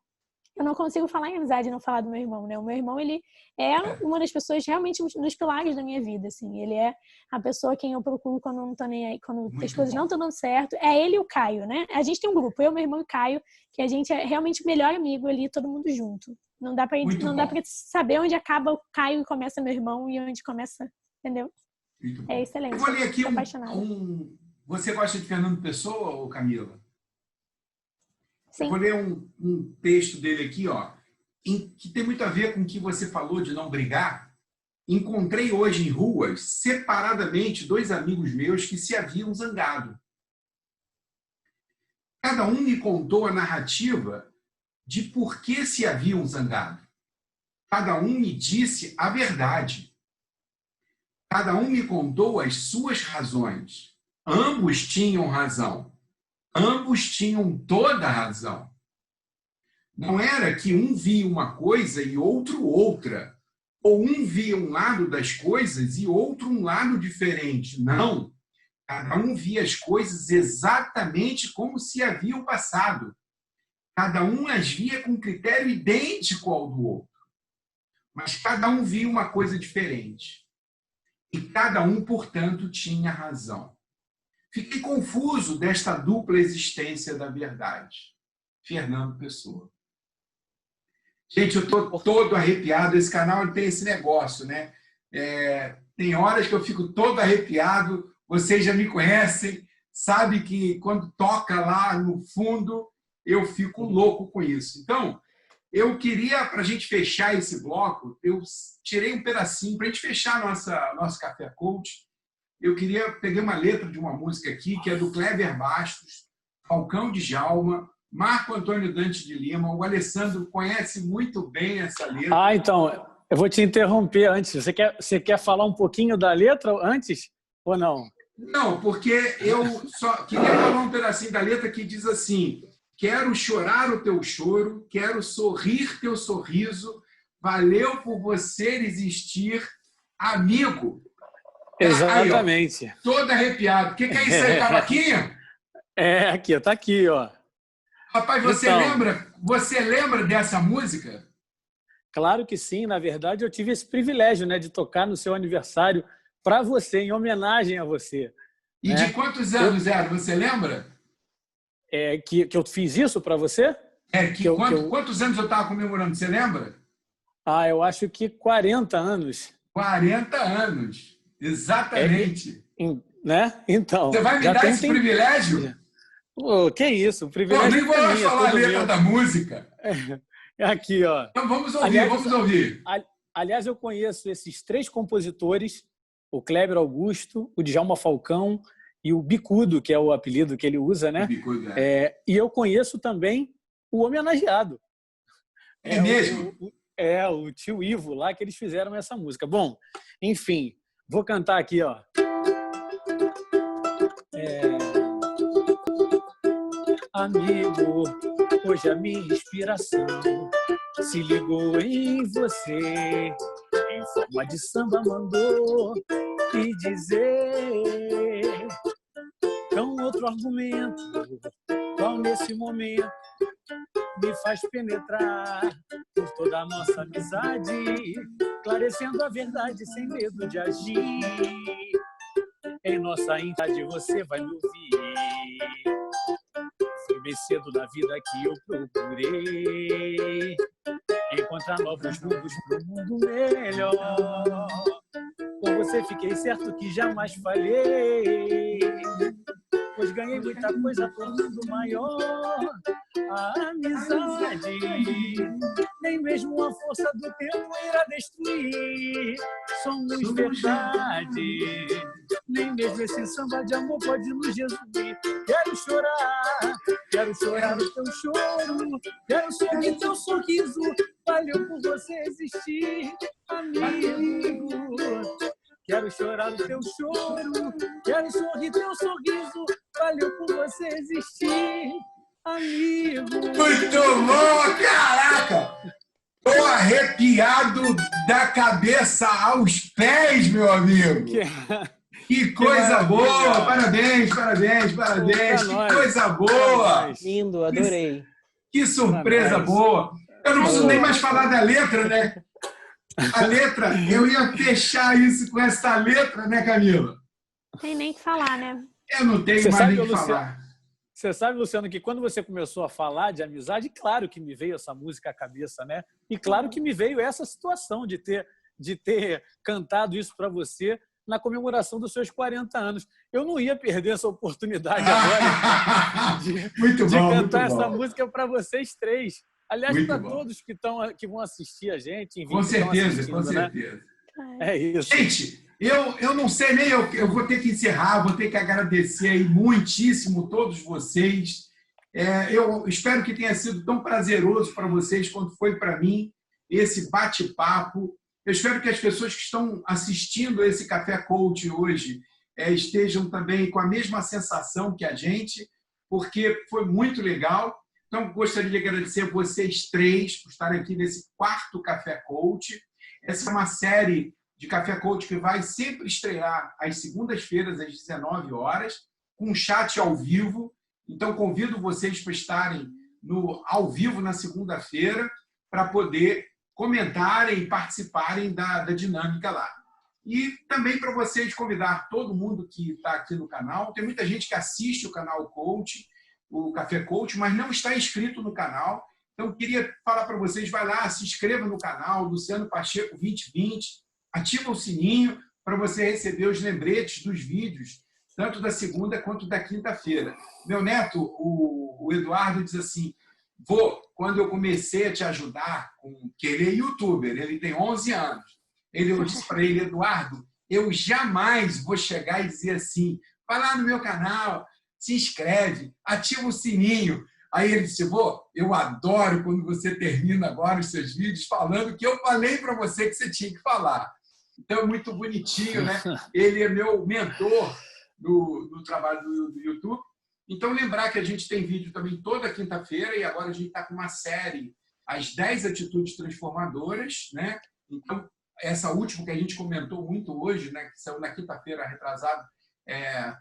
eu não consigo falar em amizade e não falar do meu irmão, né? O meu irmão, ele é uma das pessoas realmente nos pilares da minha vida, assim. Ele é a pessoa quem eu procuro quando não tô nem aí, quando as coisas não estão dando certo. É ele e o Caio, né? A gente tem um grupo, eu, meu irmão e o Caio, que a gente é realmente o melhor amigo ali, todo mundo junto. Não dá pra saber onde acaba o Caio e começa meu irmão e onde começa, entendeu? É excelente. Eu vou ler aqui Você gosta de Fernando Pessoa, ou Camila? Sim. Eu vou ler um texto dele aqui, ó, que tem muito a ver com o que você falou de não brigar. Encontrei hoje em ruas, separadamente, 2 amigos meus que se haviam zangado. Cada um me contou a narrativa de por que se haviam zangado. Cada um me disse a verdade. Cada um me contou as suas razões. Ambos tinham razão. Ambos tinham toda a razão. Não era que um via uma coisa e outro outra, ou um via um lado das coisas e outro um lado diferente. Não. Cada um via as coisas exatamente como se haviam passado. Cada um as via com critério idêntico ao do outro. Mas cada um via uma coisa diferente. E cada um, portanto, tinha razão. Fiquei confuso desta dupla existência da verdade. Fernando Pessoa. Gente, eu estou todo arrepiado. Esse canal tem esse negócio, né? Tem horas que eu fico todo arrepiado. Vocês já me conhecem, sabe que quando toca lá no fundo, eu fico louco com isso. Então, eu queria, para a gente fechar esse bloco, eu tirei um pedacinho, para a gente fechar nosso Café Coach, peguei uma letra de uma música aqui, que é do Kleber Bastos, Falcão de Djalma, Marco Antônio Dante de Lima. O Alessandro conhece muito bem essa letra. Então, eu vou te interromper antes. Você quer falar um pouquinho da letra antes ou não? Não, porque eu só queria falar um pedacinho da letra que diz assim: quero chorar o teu choro, quero sorrir teu sorriso, valeu por você existir, amigo. Exatamente. Aí, ó, todo arrepiado. O que é isso aí, cavaquinho? Aqui, tá aqui, ó. Rapaz, você lembra dessa música? Claro que sim. Na verdade, eu tive esse privilégio, né, de tocar no seu aniversário para você, em homenagem a você. E de quantos anos era? Você lembra? Que eu fiz isso para você? Quantos anos eu estava comemorando? Você lembra? Eu acho que 40 anos. 40 anos. Exatamente. Né? Então, você vai me dar esse privilégio? Que isso? O privilégio nem vou falar a letra da música. Aqui, ó. Então vamos ouvir. Aliás, eu conheço esses 3 compositores, o Kleber Augusto, o Djalma Falcão e o Bicudo, que é o apelido que ele usa, né? Bicudo, e eu conheço também o homenageado. É mesmo? O tio Ivo lá, que eles fizeram essa música. Bom, enfim, vou cantar aqui, ó. Amigo, hoje a minha inspiração se ligou em você, em forma de samba mandou me dizer. Então outro argumento, qual nesse momento me faz penetrar por toda a nossa amizade, esclarecendo a verdade sem medo de agir. Em nossa intimidade você vai me ouvir. Foi bem cedo na vida que eu procurei encontrar novos rumos para um mundo melhor. Com você fiquei certo que jamais falhei, pois ganhei muita coisa tornando maior a amizade. Nem mesmo a força do tempo irá destruir. Somos verdade. Nem mesmo esse samba de amor pode nos resumir. Quero chorar o teu choro, quero sorrir teu sorriso. Valeu por você existir, amigo. Quero chorar o teu choro, quero sorrir teu sorriso. Valeu por você existir, amigo. Muito bom, caraca! Tô arrepiado da cabeça aos pés, meu amigo. Que coisa boa! Parabéns. Que coisa boa! Lindo, adorei. Que surpresa boa! Eu não preciso nem mais falar da letra, né? A letra, eu ia fechar isso com essa letra, né, Camila? Tem nem que falar, né? Eu não tenho Você mais sabe, nem que Luciano, falar. você sabe, Luciano, que quando você começou a falar de amizade, claro que me veio essa música à cabeça, né? E claro que me veio essa situação de ter cantado isso para você na comemoração dos seus 40 anos. Eu não ia perder essa oportunidade agora Muito de bom, cantar muito essa bom. música para vocês três. Aliás, Muito para bom. todos que vão assistir a gente, enfim, Com que estão certeza, assistindo, com né? certeza. É isso. Gente, eu não sei nem, eu vou ter que encerrar, vou ter que agradecer aí muitíssimo todos vocês. Eu espero que tenha sido tão prazeroso para vocês quanto foi para mim esse bate-papo. Eu espero que as pessoas que estão assistindo esse Café Coach hoje estejam também com a mesma sensação que a gente, porque foi muito legal. Então, gostaria de agradecer a vocês três por estarem aqui nesse quarto Café Coach. Essa é uma série de Café Coach que vai sempre estrear às segundas-feiras, às 19 horas, com um chat ao vivo. Então, convido vocês para estarem ao vivo na segunda-feira para poder comentarem e participarem da dinâmica lá. E também para vocês convidar todo mundo que está aqui no canal. Tem muita gente que assiste o canal Coach, o Café Coach, mas não está inscrito no canal. Então, eu queria falar para vocês, vai lá, se inscreva no canal, Luciano Pacheco 2020, ativa o sininho para você receber os lembretes dos vídeos, tanto da segunda quanto da quinta-feira. Meu neto, o Eduardo, diz assim, vô, quando eu comecei a te ajudar, que ele é youtuber, ele tem 11 anos, eu disse para ele, Eduardo, eu jamais vou chegar e dizer assim, vai lá no meu canal, se inscreve, ativa o sininho. Aí ele disse, vô, eu adoro quando você termina agora os seus vídeos falando que eu falei para você que você tinha que falar. Então, é muito bonitinho, né? Ele é meu mentor no trabalho do YouTube. Então, lembrar que a gente tem vídeo também toda quinta-feira e agora a gente está com uma série, as 10 atitudes transformadoras, né? Então, essa última que a gente comentou muito hoje, né? Que saiu na quinta-feira retrasada,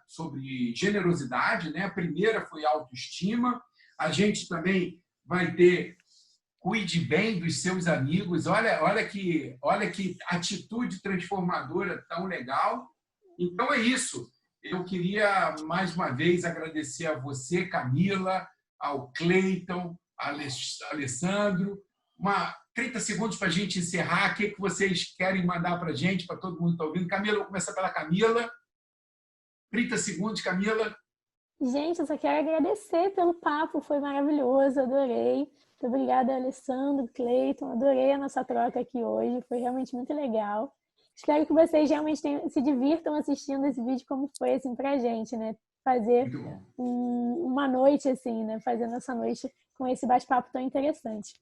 sobre generosidade, né? A primeira foi autoestima. A gente também vai ter cuide bem dos seus amigos. Olha que atitude transformadora tão legal. Então é isso. Eu queria mais uma vez agradecer a você, Camila, ao Cleiton, ao Alessandro. 30 segundos para a gente encerrar. O que vocês querem mandar para a gente, para todo mundo que está ouvindo? Camila, vou começar pela Camila. 30 segundos, Camila. Gente, eu só quero agradecer pelo papo, foi maravilhoso, adorei. Muito obrigada, Alessandro, Cleiton, adorei a nossa troca aqui hoje, foi realmente muito legal. Espero que vocês realmente se divirtam assistindo esse vídeo como foi assim pra gente, né? Fazer uma noite assim, né? Fazendo essa noite com esse bate-papo tão interessante.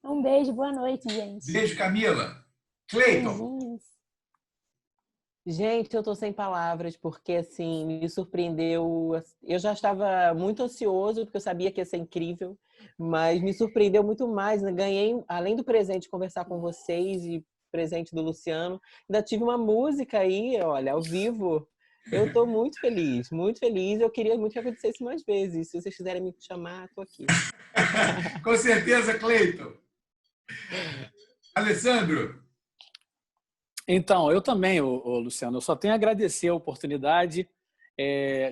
Um beijo, boa noite, gente. Beijo, Camila. Cleiton. Beijinhos. Gente, eu tô sem palavras, porque assim, me surpreendeu. Eu já estava muito ansioso, porque eu sabia que ia ser incrível, mas me surpreendeu muito mais, né? Ganhei, além do presente de conversar com vocês e presente do Luciano, ainda tive uma música aí, olha, ao vivo. Eu tô muito feliz, muito feliz. Eu queria muito que acontecesse mais vezes. Se vocês quiserem me chamar, tô aqui. Com certeza, Cleiton. Alessandro. Então, eu também, Luciano, eu só tenho a agradecer a oportunidade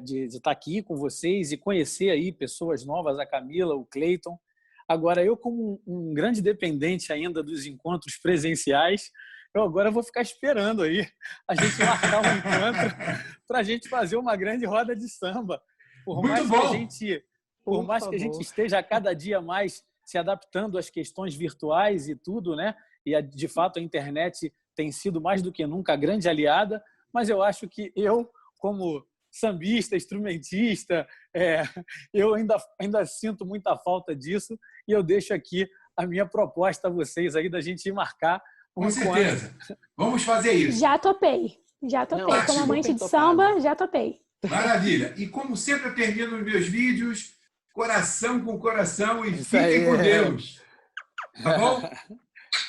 de estar aqui com vocês e conhecer aí pessoas novas, a Camila, o Cleiton. Agora, eu como um grande dependente ainda dos encontros presenciais, eu agora vou ficar esperando aí a gente marcar um encontro para a gente fazer uma grande roda de samba. Por mais que a gente esteja a cada dia mais se adaptando às questões virtuais e tudo, né? E, de fato, a internet tem sido mais do que nunca a grande aliada, mas eu acho que eu, como sambista, instrumentista, eu ainda sinto muita falta disso e eu deixo aqui a minha proposta a vocês aí da gente ir marcar um Com certeza. Vamos fazer isso. Já topei. Não, como amante de samba, já topei. Maravilha. E como sempre eu termino os meus vídeos, coração com coração e fiquem com Deus. Tá bom?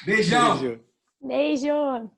Beijão. Beijo.